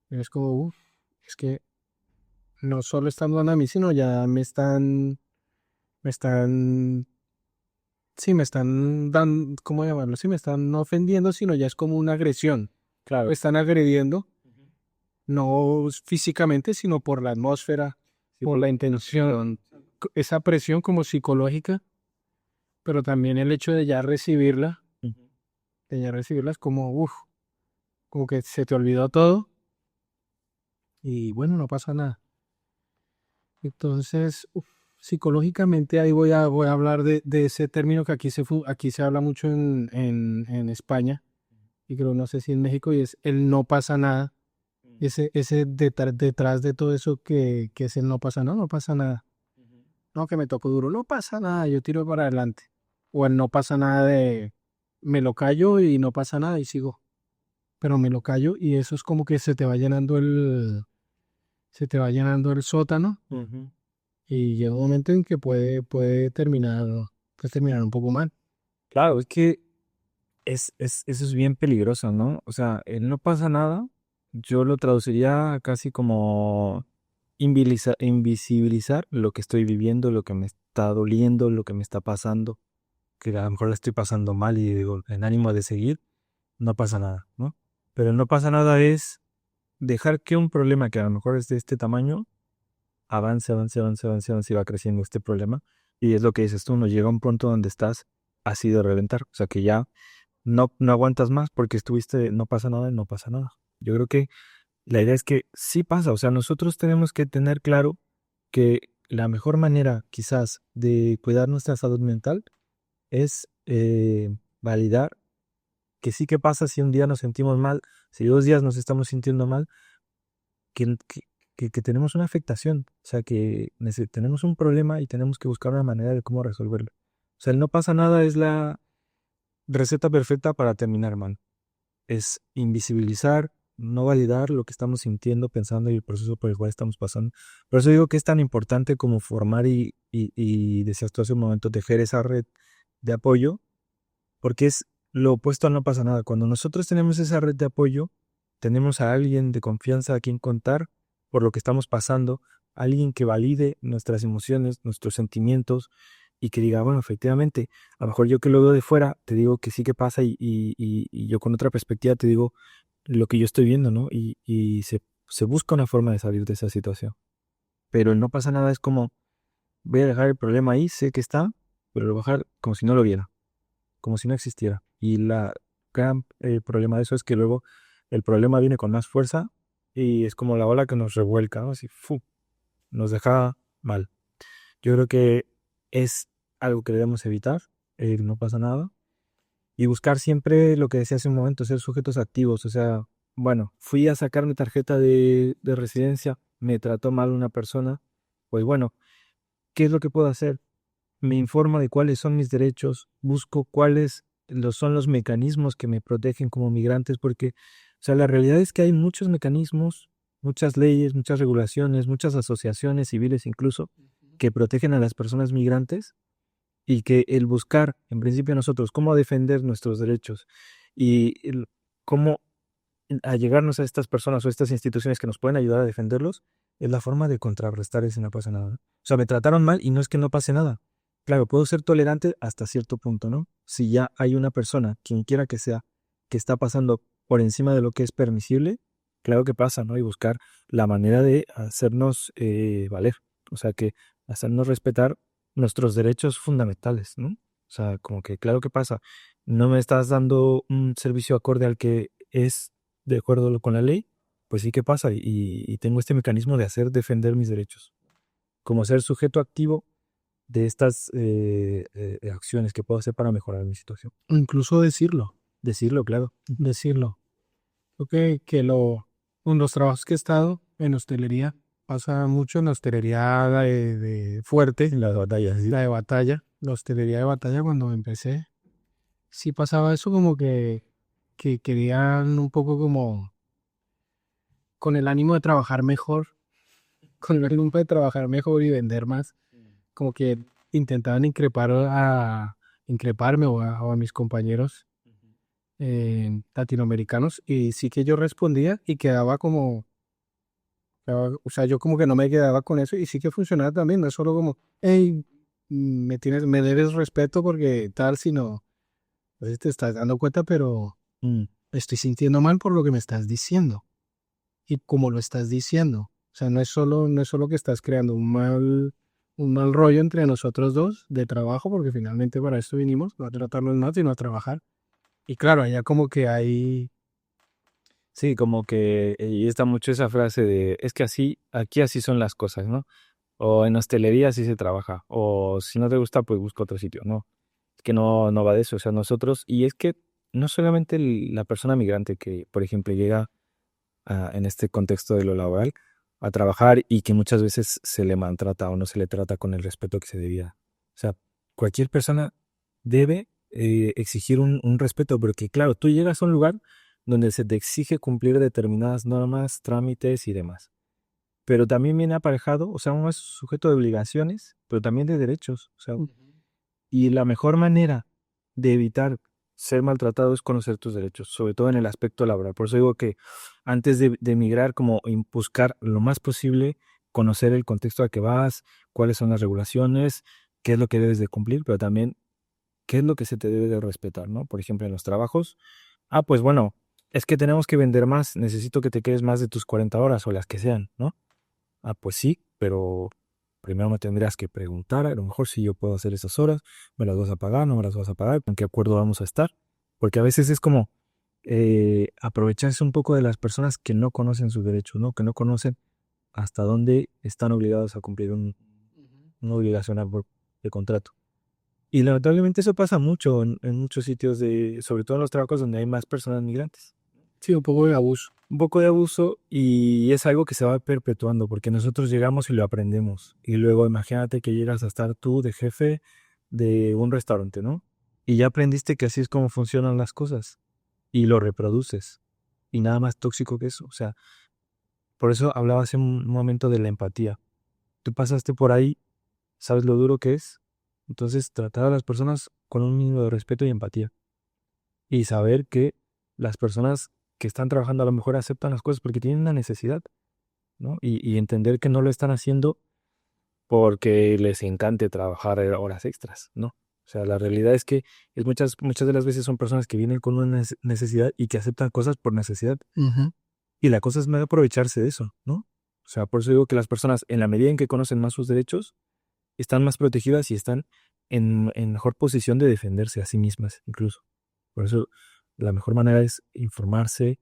es como, es que no solo están dudando a mí, sino ya me están, sí, me están dando, ¿cómo llamarlo? Sí, me están ofendiendo, sino ya es como una agresión, Claro. me están agrediendo no físicamente, sino por la atmósfera, Sí, por la intención, esa presión como psicológica, pero también el hecho de ya recibirla, ujú. es como, como que se te olvidó todo y bueno, no pasa nada. Entonces, psicológicamente ahí voy a hablar de ese término que aquí se habla mucho en España y creo, no sé si en México, y es el no pasa nada. Ese detrás de todo eso que es el no pasa nada, no pasa nada. No, que me tocó duro, no pasa nada, yo tiro para adelante. O el no pasa nada de me lo callo y no pasa nada y sigo. pero me lo callo y eso es como que se te va llenando el sótano y llega un momento en que puede terminar un poco mal. Claro, es que eso es bien peligroso, ¿no? O sea, el no pasa nada, yo lo traduciría casi como invisibilizar lo que estoy viviendo, lo que me está doliendo, lo que me está pasando, que a lo mejor la estoy pasando mal y digo, en ánimo de seguir, no pasa nada, ¿no? Pero el no pasa nada es dejar que un problema que a lo mejor es de este tamaño avance, avance, avance, avance, avance y va creciendo este problema. Y es lo que dices tú, no llega a un punto donde estás así de reventar, o sea que ya no aguantas más porque estuviste, no pasa nada y no pasa nada. Yo creo que la idea es que sí pasa, o sea, nosotros tenemos que tener claro que la mejor manera quizás de cuidar nuestra salud mental es validar que sí que pasa si un día nos sentimos mal, si 2 días nos estamos sintiendo mal, que, que, que tenemos una afectación, o sea, que tenemos un problema y tenemos que buscar una manera de cómo resolverlo. O sea, el no pasa nada es la receta perfecta para terminar mal. Es invisibilizar, no validar lo que estamos sintiendo, pensando y el proceso por el cual estamos pasando. Por eso digo que es tan importante como formar y decías tú hace un momento, tejer esa red de apoyo, porque es lo opuesto a no pasa nada. Cuando nosotros tenemos esa red de apoyo, tenemos a alguien de confianza a quien contar por lo que estamos pasando, alguien que valide nuestras emociones, nuestros sentimientos y que diga, bueno, efectivamente, a lo mejor yo que lo veo de fuera, te digo que sí que pasa y yo con otra perspectiva te digo lo que yo estoy viendo, ¿no? Y se busca una forma de salir de esa situación. Pero el no pasa nada es como, voy a dejar el problema ahí, sé que está, pero lo voy a dejar como si no lo viera, como si no existiera. Y la gran problema de eso es que luego el problema viene con más fuerza y es como la ola que nos revuelca, ¿no? Así, ¡fu! Nos deja mal. Yo creo que es algo que debemos evitar, no pasa nada. Y buscar siempre lo que decía hace un momento, ser sujetos activos. O sea, bueno, fui a sacar mi tarjeta de residencia, me trató mal una persona, pues bueno, ¿qué es lo que puedo hacer? Me informo de cuáles son mis derechos, busco cuáles son los mecanismos que me protegen como migrantes, porque, o sea, la realidad es que hay muchos mecanismos, muchas leyes, muchas regulaciones, muchas asociaciones civiles incluso, que protegen a las personas migrantes y que el buscar, en principio nosotros, cómo defender nuestros derechos y cómo allegarnos a estas personas o estas instituciones que nos pueden ayudar a defenderlos, es la forma de contrarrestar ese no pasa nada, ¿no? O sea, me trataron mal y no es que no pase nada. Claro, puedo ser tolerante hasta cierto punto, ¿no? Si ya hay una persona, quien quiera que sea, que está pasando por encima de lo que es permisible, claro que pasa, ¿no? Y buscar la manera de hacernos valer, o sea, que hacernos respetar nuestros derechos fundamentales, ¿no? O sea, como que claro que pasa, no me estás dando un servicio acorde al que es de acuerdo con la ley, pues sí que pasa y tengo este mecanismo de hacer defender mis derechos, como ser sujeto activo de estas acciones que puedo hacer para mejorar mi situación. O incluso decirlo, Decirlo, claro. decirlo. Creo en los trabajos que he estado en hostelería, pasa mucho en la hostelería de fuerte, En las batallas, ¿sí? la de batalla, la hostelería de batalla cuando empecé, sí pasaba eso como que querían un poco como con el ánimo de trabajar mejor, con el ánimo de trabajar mejor y vender más, como que intentaban increparme o a mis compañeros latinoamericanos y sí que yo respondía y quedaba como, o sea, yo como que no me quedaba con eso y sí que funcionaba también, no es solo como, hey, me debes respeto porque tal, sino, no sé si te estás dando cuenta, pero Mm, estoy sintiendo mal por lo que me estás diciendo y como lo estás diciendo. O sea, no es solo que estás creando un mal rollo entre nosotros dos de trabajo, porque finalmente para esto vinimos, no a tratarnos mal, sino a trabajar. Y claro, allá como que hay. sí, como que y está mucho esa frase de, es que así, aquí así son las cosas, ¿no? O en hostelería así se trabaja, o si no te gusta, pues busca otro sitio, ¿no? Es que no va de eso, o sea, nosotros, y es que no solamente la persona migrante que, por ejemplo, llega en este contexto de lo laboral a trabajar y que muchas veces se le maltrata o no se le trata con el respeto que se debía. O sea, cualquier persona debe exigir un respeto, porque claro, tú llegas a un lugar donde se te exige cumplir determinadas normas, trámites y demás. Pero también viene aparejado, o sea, uno es sujeto de obligaciones, pero también de derechos. O sea, y la mejor manera de evitar ser maltratado es conocer tus derechos, sobre todo en el aspecto laboral. Por eso digo que antes de emigrar, como buscar lo más posible, conocer el contexto al que vas, cuáles son las regulaciones, qué es lo que debes de cumplir, pero también qué es lo que se te debe de respetar, ¿no? Por ejemplo, en los trabajos, pues bueno, es que tenemos que vender más, necesito que te quedes más de tus 40 horas o las que sean, ¿no? Pues sí, pero primero me tendrías que preguntar, a lo mejor si yo puedo hacer esas horas, me las vas a pagar, no me las vas a pagar, con qué acuerdo vamos a estar. Porque a veces es como aprovecharse un poco de las personas que no conocen sus derechos, ¿no? Que no conocen hasta dónde están obligados a cumplir una obligación de contrato. Y lamentablemente eso pasa mucho en muchos sitios, sobre todo en los trabajos donde hay más personas migrantes. Sí, un poco de abuso. Un poco de abuso y es algo que se va perpetuando porque nosotros llegamos y lo aprendemos. Y luego imagínate que llegas a estar tú de jefe de un restaurante, ¿no? Y ya aprendiste que así es como funcionan las cosas y lo reproduces. Y nada más tóxico que eso. O sea, por eso hablaba hace un momento de la empatía. Tú pasaste por ahí, sabes lo duro que es. Entonces tratar a las personas con un mínimo de respeto y empatía. Y saber que las personas que están trabajando a lo mejor aceptan las cosas porque tienen una necesidad, ¿no? Y entender que no lo están haciendo porque les encante trabajar horas extras, ¿no? O sea, la realidad es que muchas de las veces son personas que vienen con una necesidad y que aceptan cosas por necesidad. Y la cosa es no aprovecharse de eso, ¿no? O sea, por eso digo que las personas, en la medida en que conocen más sus derechos, están más protegidas y están en mejor posición de defenderse a sí mismas, incluso. Por eso, la mejor manera es informarse,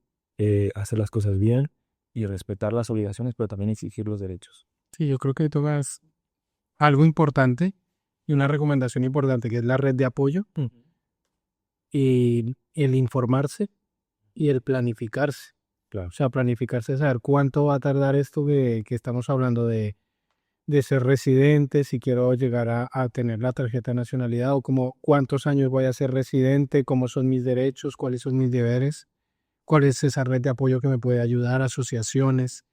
hacer las cosas bien y respetar las obligaciones, pero también exigir los derechos. Sí, yo creo que tocas algo importante y una recomendación importante, que es la red de apoyo y el informarse y el planificarse. Claro. O sea, planificarse, saber cuánto va a tardar esto que estamos hablando de ser residente, si quiero llegar a tener la tarjeta de nacionalidad o como cuántos años voy a ser residente, cómo son mis derechos, cuáles son mis deberes, cuál es esa red de apoyo que me puede ayudar, asociaciones,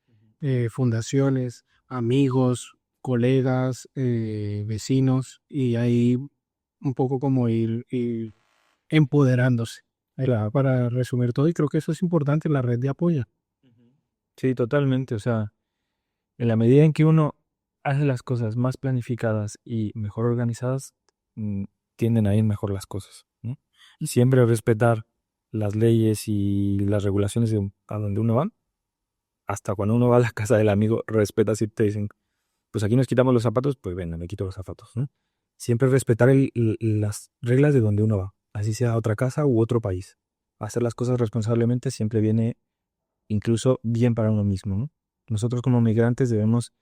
fundaciones, amigos, colegas, vecinos, y ahí un poco como ir empoderándose. Claro. Para resumir todo, y creo que eso es importante, la red de apoyo. Sí, totalmente. O sea, en la medida en que uno hace las cosas más planificadas y mejor organizadas, tienden a ir mejor las cosas, ¿no? Siempre respetar las leyes y las regulaciones a donde uno va. Hasta cuando uno va a la casa del amigo, respeta si te dicen, pues aquí nos quitamos los zapatos, pues venga, me quito los zapatos, ¿no? Siempre respetar las reglas de donde uno va, así sea otra casa u otro país. Hacer las cosas responsablemente siempre viene incluso bien para uno mismo, ¿no? Nosotros como migrantes debemos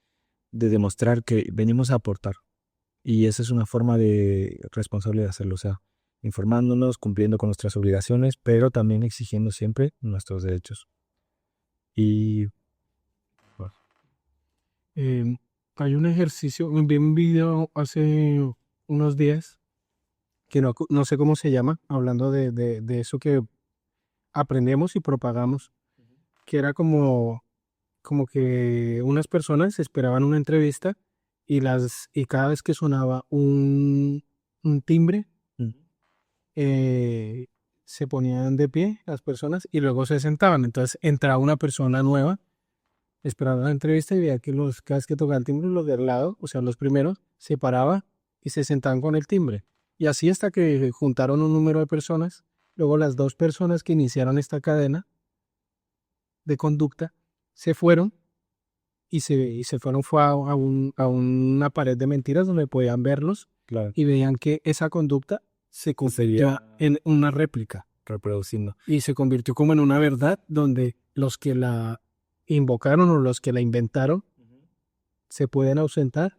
de demostrar que venimos a aportar y esa es una forma responsable de hacerlo, o sea, informándonos, cumpliendo con nuestras obligaciones, pero también exigiendo siempre nuestros derechos. Y Hay un ejercicio, vi un video hace unos días que no sé cómo se llama, hablando de eso que aprendemos y propagamos, que era como que unas personas esperaban una entrevista y cada vez que sonaba un timbre, eh, se ponían de pie las personas y luego se sentaban. Entonces entraba una persona nueva esperando la entrevista y veía que cada vez que tocaba el timbre, los de al lado, o sea, los primeros, se paraba y se sentaban con el timbre. Y así hasta que juntaron un número de personas. Luego las dos personas que iniciaron esta cadena de conducta se fueron y se fueron fue a una pared de mentiras donde podían verlos claro, y veían que esa conducta se convirtió en una réplica reproduciendo. y se convirtió como en una verdad donde los que la invocaron o los que la inventaron se pueden ausentar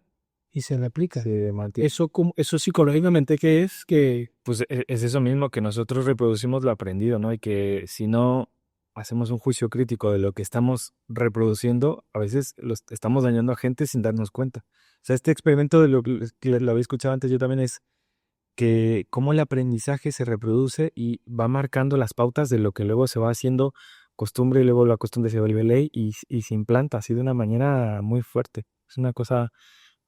y se replica. Se mantiene. Eso psicológicamente, ¿qué es? Que Pues es eso mismo, que nosotros reproducimos lo aprendido, ¿no? Y que si no hacemos un juicio crítico de lo que estamos reproduciendo, a veces estamos dañando a gente sin darnos cuenta. O sea, este experimento de lo que lo había escuchado antes yo también es que cómo el aprendizaje se reproduce y va marcando las pautas de lo que luego se va haciendo costumbre y luego la costumbre se vuelve ley y se implanta así de una manera muy fuerte. Es una cosa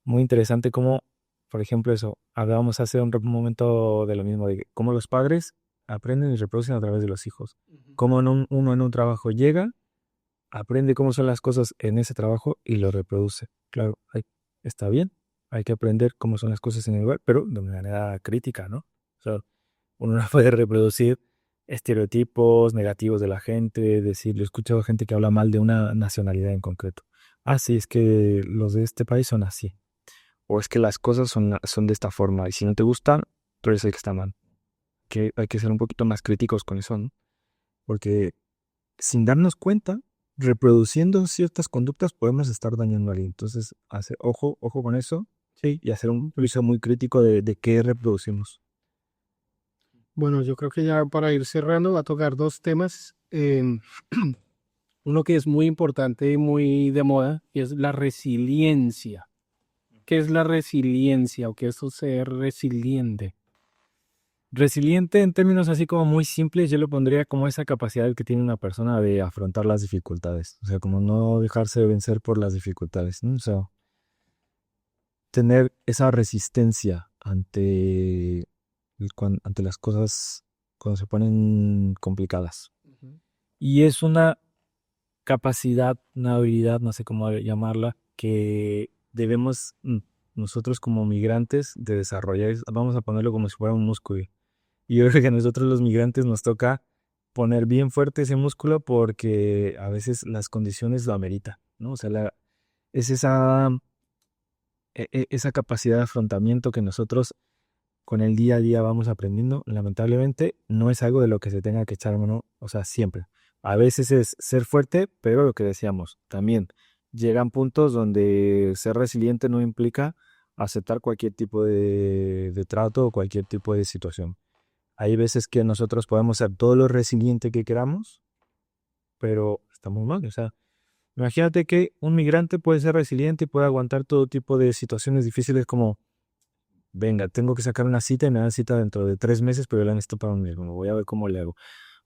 muy interesante como, por ejemplo, eso, hablábamos hace un momento de lo mismo, de cómo los padres aprenden y reproducen a través de los hijos. Cómo uno en un trabajo llega, aprende cómo son las cosas en ese trabajo y lo reproduce. Claro, está bien, hay que aprender cómo son las cosas en el lugar, pero de manera crítica, ¿no? O sea, uno no puede reproducir estereotipos negativos de la gente, decir, he escuchado gente que habla mal de una nacionalidad en concreto. Ah, sí, es que los de este país son así. O es que las cosas son de esta forma. Y si no te gustan, tú eres el que está mal. Que hay que ser un poquito más críticos con eso, ¿no? Porque sin darnos cuenta, reproduciendo ciertas conductas podemos estar dañando a alguien. Entonces, hacer ojo con eso, sí, y hacer un juicio muy crítico de qué reproducimos. Bueno, yo creo que ya para ir cerrando va a tocar dos temas. Uno que es muy importante y muy de moda y es la resiliencia. ¿Qué es la resiliencia o qué es eso ser resiliente? Resiliente en términos así como muy simples, yo lo pondría como esa capacidad que tiene una persona de afrontar las dificultades. O sea, como no dejarse vencer por las dificultades, ¿no? O sea, tener esa resistencia ante las cosas cuando se ponen complicadas. Y es una capacidad, una habilidad, no sé cómo llamarla, que debemos nosotros como migrantes de desarrollar. Vamos a ponerlo como si fuera un músculo. Y yo creo que a nosotros los migrantes nos toca poner bien fuerte ese músculo porque a veces las condiciones lo ameritan, ¿no? O sea, es esa capacidad de afrontamiento que nosotros con el día a día vamos aprendiendo, lamentablemente no es algo de lo que se tenga que echar mano, o sea, siempre. A veces es ser fuerte, pero lo que decíamos, también llegan puntos donde ser resiliente no implica aceptar cualquier tipo de trato o cualquier tipo de situación. Hay veces que nosotros podemos ser todo lo resiliente que queramos, pero estamos mal. O sea, imagínate que un migrante puede ser resiliente y puede aguantar todo tipo de situaciones difíciles como, venga, tengo que sacar una cita y me dan cita dentro de 3 meses, pero la necesito para un mes. Bueno, voy a ver cómo le hago.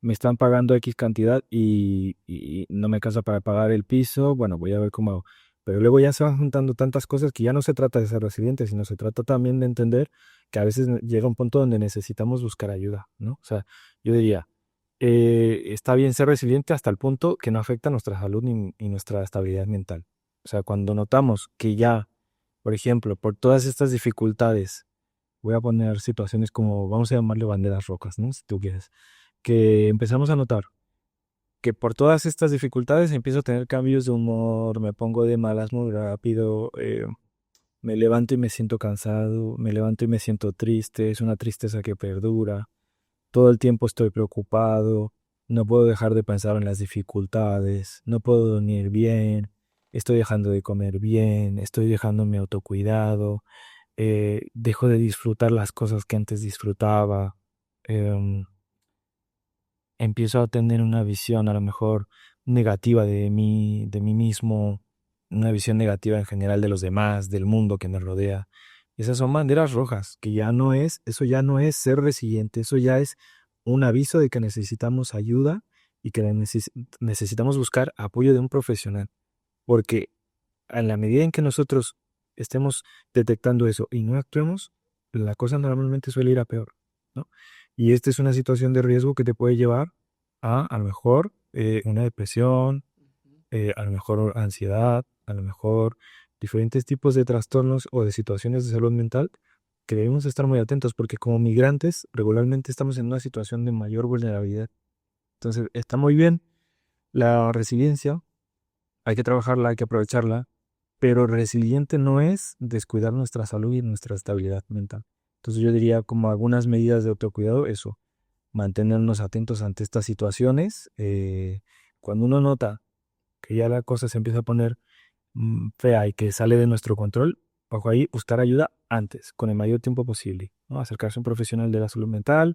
Me están pagando X cantidad y no me alcanza para pagar el piso. Bueno, voy a ver cómo hago. Pero luego ya se van juntando tantas cosas que ya no se trata de ser resiliente, sino se trata también de entender que a veces llega un punto donde necesitamos buscar ayuda, ¿no? O sea, yo diría, está bien ser resiliente hasta el punto que no afecta nuestra salud ni nuestra estabilidad mental. O sea, cuando notamos que ya, por ejemplo, por todas estas dificultades, voy a poner situaciones como, vamos a llamarle banderas rojas, ¿no? Si tú quieres, que empezamos a notar que por todas estas dificultades empiezo a tener cambios de humor, me pongo de malas muy rápido, me levanto y me siento cansado, me levanto y me siento triste, es una tristeza que perdura, todo el tiempo estoy preocupado, no puedo dejar de pensar en las dificultades, no puedo dormir bien, estoy dejando de comer bien, estoy dejando mi autocuidado, dejo de disfrutar las cosas que antes disfrutaba, em, empiezo a tener una visión a lo mejor negativa de mí mismo, una visión negativa en general de los demás, del mundo que me rodea. Esas son banderas rojas, que ya no es, eso ya no es ser resiliente, eso ya es un aviso de que necesitamos ayuda y que necesitamos buscar apoyo de un profesional. Porque a la medida en que nosotros estemos detectando eso y no actuemos, la cosa normalmente suele ir a peor, ¿no? Y esta es una situación de riesgo que te puede llevar a lo mejor una depresión, a lo mejor ansiedad, a lo mejor diferentes tipos de trastornos o de situaciones de salud mental que debemos estar muy atentos porque como migrantes regularmente estamos en una situación de mayor vulnerabilidad. Entonces está muy bien la resiliencia, hay que trabajarla, hay que aprovecharla, pero resiliente no es descuidar nuestra salud y nuestra estabilidad mental. Entonces yo diría como algunas medidas de autocuidado, eso, mantenernos atentos ante estas situaciones. Cuando uno nota que ya la cosa se empieza a poner fea y que sale de nuestro control, bajo ahí buscar ayuda antes, con el mayor tiempo posible, ¿no? Acercarse a un profesional de la salud mental,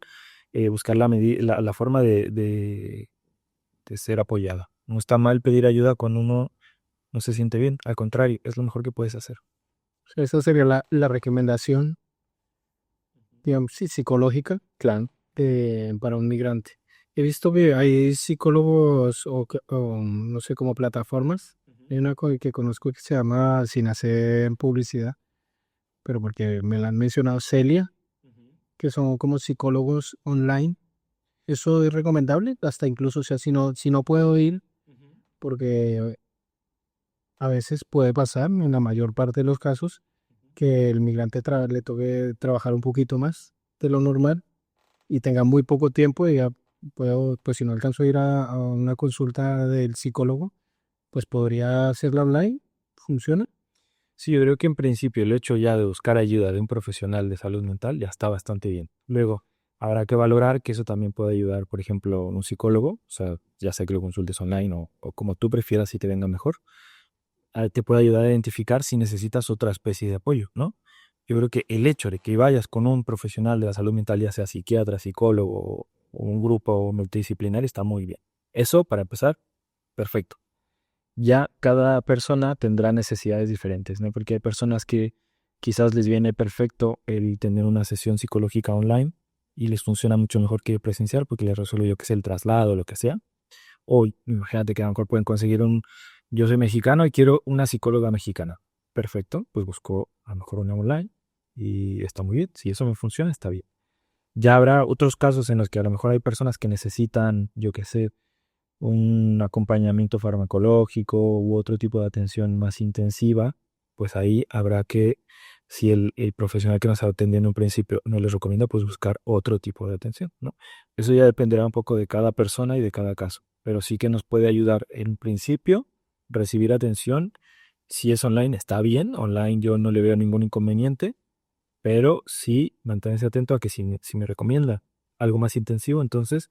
buscar la forma de ser apoyada. No está mal pedir ayuda cuando uno no se siente bien, al contrario, es lo mejor que puedes hacer. Esa sería la recomendación. digamos, sí, psicológica Claro. para un migrante. He visto que hay psicólogos o no sé, como plataformas. Hay una que conozco que se llama, sin hacer publicidad, pero porque me la han mencionado, Celia, que son como psicólogos online. Eso es recomendable, hasta incluso, o sea, si no puedo ir, porque a veces puede pasar, en la mayor parte de los casos, que el migrante le toque trabajar un poquito más de lo normal y tenga muy poco tiempo y ya puedo, pues si no alcanzo a ir a una consulta del psicólogo, pues podría hacerla online. ¿Funciona? Sí, yo creo que en principio el hecho ya de buscar ayuda de un profesional de salud mental ya está bastante bien. Luego, habrá que valorar que eso también puede ayudar, por ejemplo, un psicólogo, o sea, ya sea que lo consultes online o como tú prefieras si te venga mejor, te puede ayudar a identificar si necesitas otra especie de apoyo, ¿no? Yo creo que el hecho de que vayas con un profesional de la salud mental, ya sea psiquiatra, psicólogo o un grupo multidisciplinario, está muy bien. Eso, para empezar, perfecto. Ya cada persona tendrá necesidades diferentes, ¿no? Porque hay personas que quizás les viene perfecto el tener una sesión psicológica online y les funciona mucho mejor que presencial porque les resuelve, yo que sé, el traslado o lo que sea. O imagínate que a lo mejor pueden conseguir yo soy mexicano y quiero una psicóloga mexicana. Perfecto, pues busco a lo mejor una online y está muy bien. Si eso me funciona, está bien. Ya habrá otros casos en los que a lo mejor hay personas que necesitan, yo qué sé, un acompañamiento farmacológico u otro tipo de atención más intensiva, pues ahí habrá que, si el profesional que nos atendió en un principio no les recomienda, pues buscar otro tipo de atención, ¿no? Eso ya dependerá un poco de cada persona y de cada caso, pero sí que nos puede ayudar en principio recibir atención. Si es online, está bien, online yo no le veo ningún inconveniente, pero sí manténse atento a que si me recomienda algo más intensivo, entonces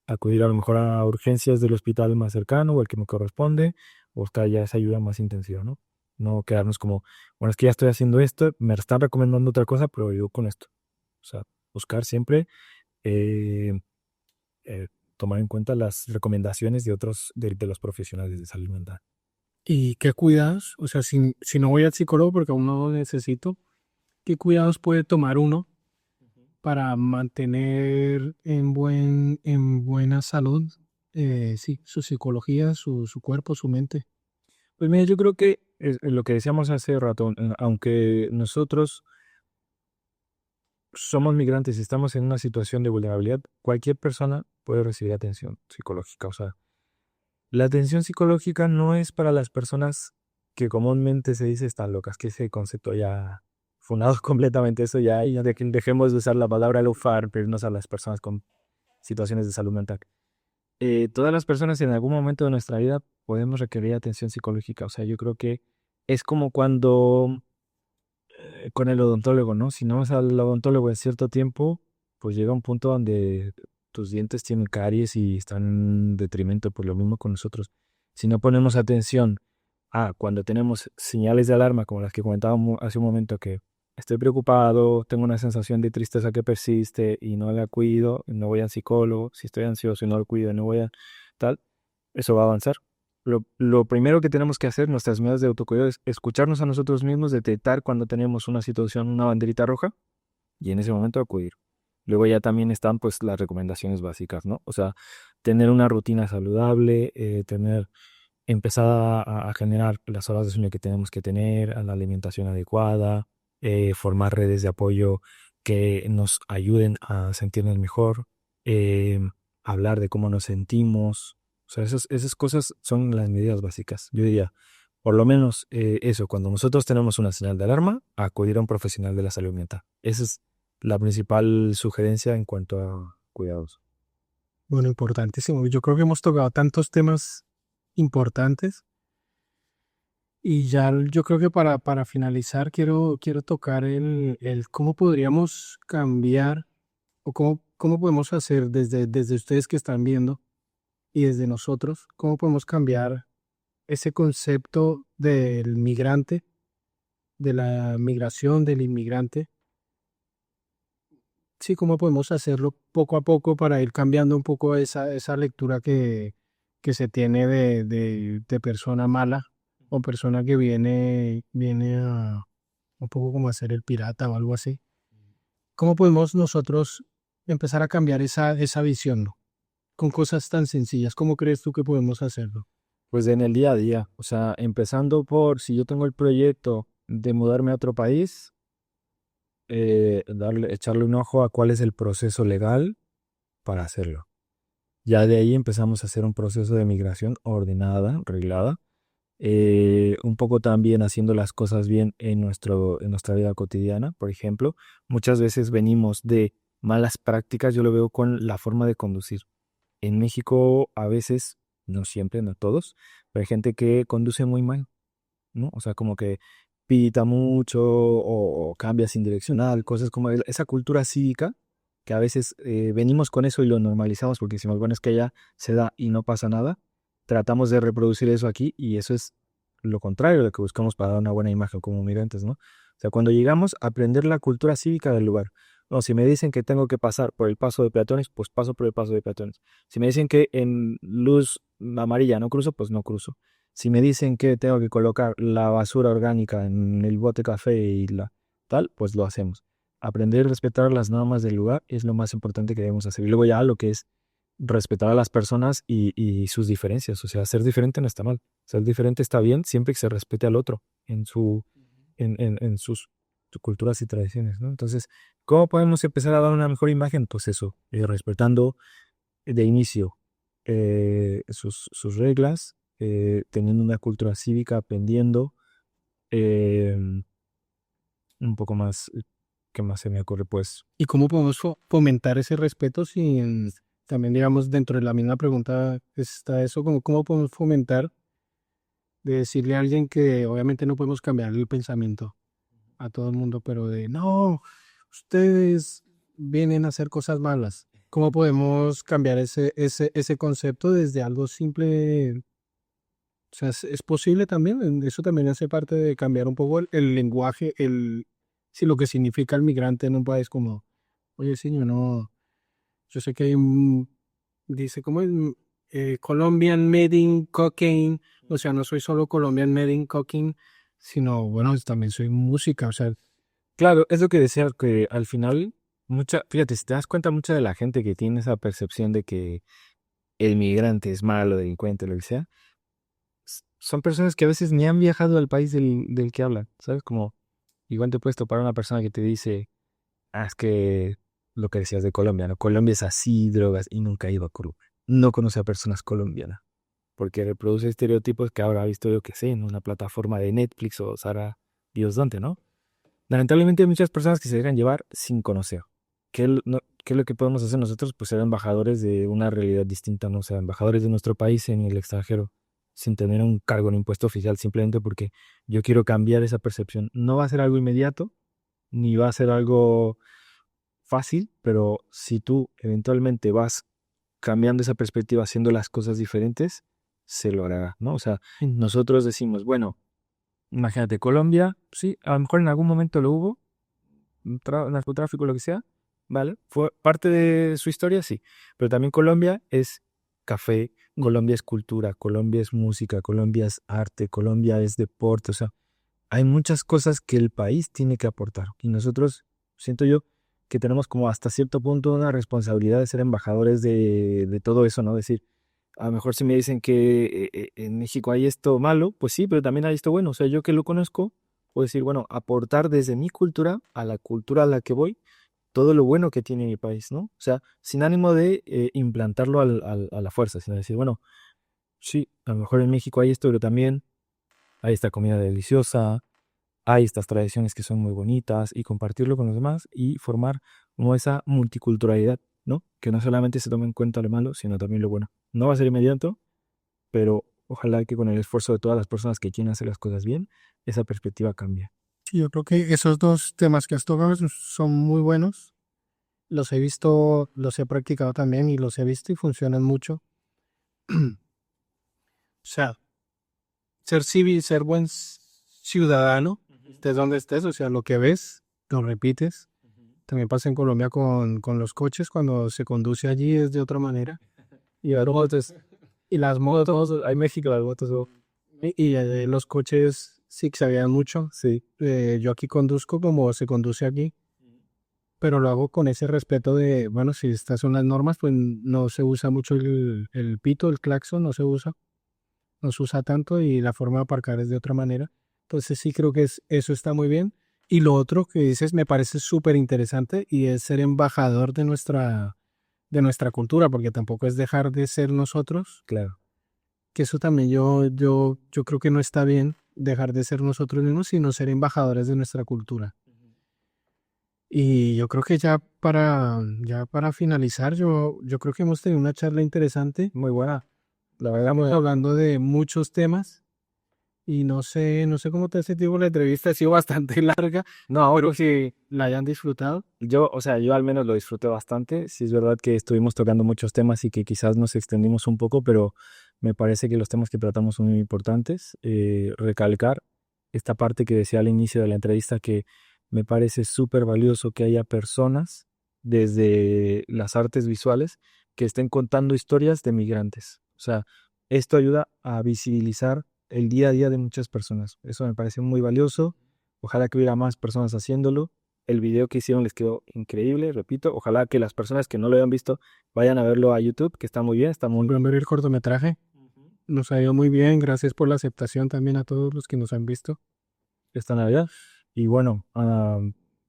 acudir a lo mejor a urgencias del hospital más cercano o el que me corresponde, o buscar ya esa ayuda más intensiva, ¿no? No quedarnos como, bueno, es que ya estoy haciendo esto, me están recomendando otra cosa, pero yo con esto. O sea, buscar siempre eh, eh, tomar en cuenta las recomendaciones de otros, de los profesionales de salud mental. ¿Y qué cuidados? O sea, si no voy al psicólogo porque aún no lo necesito, ¿qué cuidados puede tomar uno para mantener en buena salud, sí, su psicología, su cuerpo, su mente? Pues mira, yo creo que es lo que decíamos hace rato, aunque nosotros somos migrantes y estamos en una situación de vulnerabilidad, cualquier persona puede recibir atención psicológica. O sea, la atención psicológica no es para las personas que comúnmente se dice están locas, que ese concepto ya fundado completamente eso ya dejemos de usar la palabra lufar, pero no a las personas con situaciones de salud mental. Todas las personas en algún momento de nuestra vida podemos requerir atención psicológica. O sea, yo creo que es como cuando con el odontólogo, ¿no? Si no vas al odontólogo en cierto tiempo, pues llega un punto donde tus dientes tienen caries y están en detrimento, por lo mismo con nosotros. Si no ponemos atención a cuando tenemos señales de alarma, como las que comentábamos hace un momento, que estoy preocupado, tengo una sensación de tristeza que persiste y no la cuido, no voy al psicólogo, si estoy ansioso y no lo cuido, no voy a tal, eso va a avanzar. Lo primero que tenemos que hacer, nuestras medidas de autocuidado, es escucharnos a nosotros mismos, detectar cuando tenemos una situación, una banderita roja, y en ese momento acudir. Luego ya también están pues las recomendaciones básicas, ¿no? O sea, tener una rutina saludable, empezar a generar las horas de sueño que tenemos que tener, a la alimentación adecuada, formar redes de apoyo que nos ayuden a sentirnos mejor, eh, hablar de cómo nos sentimos. O sea, esas cosas son las medidas básicas. Yo diría, por lo menos eso, cuando nosotros tenemos una señal de alarma, acudir a un profesional de la salud mental. Esa es la principal sugerencia en cuanto a cuidados. Bueno, importantísimo. Yo creo que hemos tocado tantos temas importantes y ya yo creo que para finalizar quiero tocar el cómo podríamos cambiar o cómo podemos hacer desde ustedes que están viendo y desde nosotros, cómo podemos cambiar ese concepto del migrante, de la migración, del inmigrante. Sí, cómo podemos hacerlo poco a poco para ir cambiando un poco esa lectura que se tiene de persona mala o persona que viene a un poco como a ser el pirata o algo así. ¿Cómo podemos nosotros empezar a cambiar esa visión, ¿no? Con cosas tan sencillas? ¿Cómo crees tú que podemos hacerlo? Pues en el día a día, o sea, empezando por si yo tengo el proyecto de mudarme a otro país, echarle un ojo a cuál es el proceso legal para hacerlo. Ya de ahí empezamos a hacer un proceso de migración ordenada, reglada, un poco también haciendo las cosas bien en nuestra vida cotidiana. Por ejemplo, muchas veces venimos de malas prácticas, yo lo veo con la forma de conducir. En México a veces, no siempre, no todos, pero hay gente que conduce muy mal, ¿no? O sea, como que pita mucho o cambia sin direccional, cosas como esa cultura cívica que a veces venimos con eso y lo normalizamos porque decimos, bueno, es que ya se da y no pasa nada. Tratamos de reproducir eso aquí y eso es lo contrario de lo que buscamos para dar una buena imagen como migrantes, ¿no? O sea, cuando llegamos a aprender la cultura cívica del lugar. No, si me dicen que tengo que pasar por el paso de peatones, pues paso por el paso de peatones. Si me dicen que en luz amarilla no cruzo, pues no cruzo. Si me dicen que tengo que colocar la basura orgánica en el bote café y la tal, pues lo hacemos. Aprender a respetar las normas del lugar es lo más importante que debemos hacer. Y luego ya lo que es respetar a las personas y sus diferencias. O sea, ser diferente no está mal. Ser diferente está bien siempre que se respete al otro en sus culturas y tradiciones, ¿no? Entonces, ¿cómo podemos empezar a dar una mejor imagen? Pues eso, respetando de inicio sus reglas, teniendo una cultura cívica, aprendiendo eh, un poco más, ¿qué más se me ocurre? Pues, ¿Y cómo podemos fomentar ese respeto sin, también digamos, dentro de la misma pregunta está eso, como cómo podemos fomentar de decirle a alguien que obviamente no podemos cambiar el pensamiento a todo el mundo, pero de no, ustedes vienen a hacer cosas malas. ¿Cómo podemos cambiar ese concepto desde algo simple? O sea, es posible también, eso también hace parte de cambiar un poco el lenguaje, sí, lo que significa el migrante en un país como, oye, sí, yo no, yo sé que hay un, dice, ¿cómo es? Colombian made in cocaine, o sea, no soy solo Colombian made in cocaine, sino, bueno, también soy música, o sea, claro, es lo que decía, que al final, fíjate, si te das cuenta, mucha de la gente que tiene esa percepción de que el migrante es malo, delincuente, lo que sea, son personas que a veces ni han viajado al país del que hablan, ¿sabes? Como, igual te puedes topar a una persona que te dice, ah, es que lo que decías de Colombia, ¿no? Colombia es así, drogas, y nunca ha ido a Colombia. No conoce a personas colombianas, porque reproduce estereotipos que ahora ha visto yo que sé, en una plataforma de Netflix o Sara Dios dónde, ¿no? Lamentablemente hay muchas personas que se dejan llevar sin conocer. ¿Qué es lo que podemos hacer nosotros? Pues ser embajadores de una realidad distinta, ¿no? O sea, embajadores de nuestro país en el extranjero, sin tener un cargo en impuesto oficial, simplemente porque yo quiero cambiar esa percepción. No va a ser algo inmediato, ni va a ser algo fácil, pero si tú eventualmente vas cambiando esa perspectiva, haciendo las cosas diferentes, se logrará, ¿no? O sea, nosotros decimos, bueno, imagínate, Colombia, sí, a lo mejor en algún momento lo hubo, narcotráfico, lo que sea, ¿vale? Fue parte de su historia, sí. Pero también Colombia es café, Colombia es cultura, Colombia es música, Colombia es arte, Colombia es deporte, o sea, hay muchas cosas que el país tiene que aportar. Y nosotros, siento yo, que tenemos como hasta cierto punto una responsabilidad de ser embajadores de todo eso, ¿no? Decir, a lo mejor si me dicen que en México hay esto malo, pues sí, pero también hay esto bueno. O sea, yo que lo conozco, puedo decir, bueno, aportar desde mi cultura a la cultura a la que voy, todo lo bueno que tiene mi país, ¿no? O sea, sin ánimo de implantarlo a la fuerza, sino decir, bueno, sí, a lo mejor en México hay esto, pero también hay esta comida deliciosa, hay estas tradiciones que son muy bonitas y compartirlo con los demás y formar como esa multiculturalidad, ¿no? Que no solamente se tome en cuenta lo malo, sino también lo bueno. No va a ser inmediato, pero ojalá que con el esfuerzo de todas las personas que quieren hacer las cosas bien, esa perspectiva cambie. sí, yo creo que esos dos temas que has tocado son muy buenos. Los he visto, los he practicado también y los he visto y funcionan mucho. O sea, ser civil, ser buen ciudadano, estés donde estés, o sea, lo que ves, lo repites. También pasa en Colombia con los coches, cuando se conduce allí es de otra manera. Y las motos, y las motos, Hay México, las motos. los coches sí que se veían mucho. Sí. Yo aquí conduzco como se conduce aquí. pero lo hago con ese respeto de, bueno, si estas son las normas, pues no se usa mucho el pito, el claxon, no se usa tanto y la forma de aparcar es de otra manera. Entonces sí creo que eso está muy bien. Y lo otro que dices me parece súper interesante y es ser embajador de nuestra cultura, porque tampoco es dejar de ser nosotros, Claro. que eso también yo creo que no está bien dejar de ser nosotros mismos, sino ser embajadores de nuestra cultura. Y yo creo que ya para finalizar, yo creo que hemos tenido una charla interesante. Muy buena. La verdad, Estamos hablando de muchos temas y no sé cómo te has sentido la entrevista, ha sido bastante larga, no, espero que la hayan disfrutado. yo, o sea, yo al menos lo disfruté bastante. Sí es verdad que estuvimos tocando muchos temas y que quizás nos extendimos un poco, pero me parece que los temas que tratamos son muy importantes. Recalcar esta parte que decía al inicio de la entrevista que me parece súper valioso que haya personas desde las artes visuales que estén contando historias de migrantes. O sea, esto ayuda a visibilizar el día a día de muchas personas. Eso me parece muy valioso. Ojalá que hubiera más personas haciéndolo. El video que hicieron les quedó increíble, repito. Ojalá que las personas que no lo hayan visto vayan a verlo a YouTube, que está muy bien, está muy... Pueden ver el cortometraje, nos ha ido muy bien, gracias por la aceptación también a todos los que nos han visto. esta Navidad. Y bueno,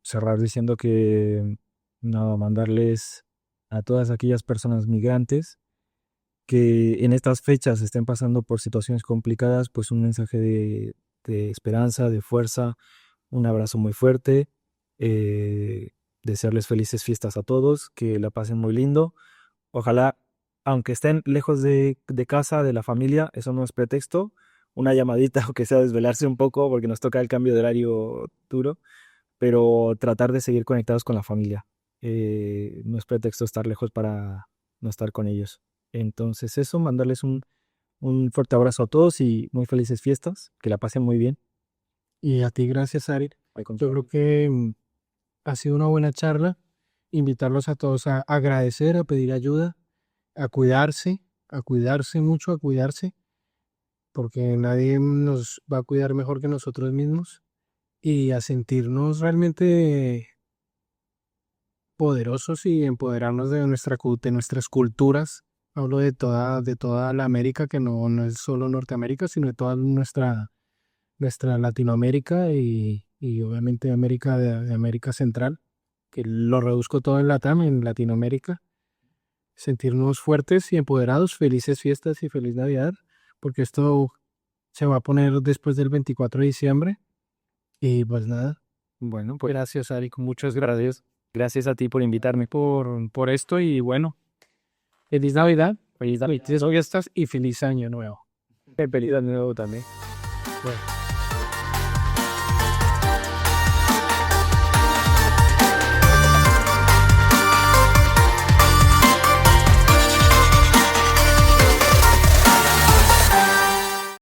cerrar diciendo que nada, mandarles a todas aquellas personas migrantes que en estas fechas estén pasando por situaciones complicadas, pues un mensaje de esperanza, de fuerza, un abrazo muy fuerte, desearles felices fiestas a todos, que la pasen muy lindo. Ojalá, aunque estén lejos de casa, de la familia, eso no es pretexto. Una llamadita, aunque sea desvelarse un poco, porque nos toca el cambio de horario duro, pero tratar de seguir conectados con la familia. No es pretexto estar lejos para no estar con ellos. Entonces eso, mandarles un fuerte abrazo a todos y muy felices fiestas, que la pasen muy bien. Y a ti, gracias, Ari. Al Yo contrario. creo que ha sido una buena charla. Invitarlos a todos a agradecer, a pedir ayuda, a cuidarse mucho, a cuidarse, porque nadie nos va a cuidar mejor que nosotros mismos y a sentirnos realmente poderosos y empoderarnos de de nuestras culturas. Hablo de toda la América, que no es solo Norteamérica, sino de toda nuestra Latinoamérica y obviamente América de América Central, que lo reduzco todo en Latam, en Latinoamérica. Sentirnos fuertes y empoderados, felices fiestas y feliz Navidad, porque esto se va a poner después del 24 de diciembre. Y pues nada, Bueno, pues gracias Ari, muchas gracias gracias a ti por invitarme. por esto y bueno, feliz Navidad, felices fiestas y feliz año nuevo. Feliz año nuevo también. Bueno.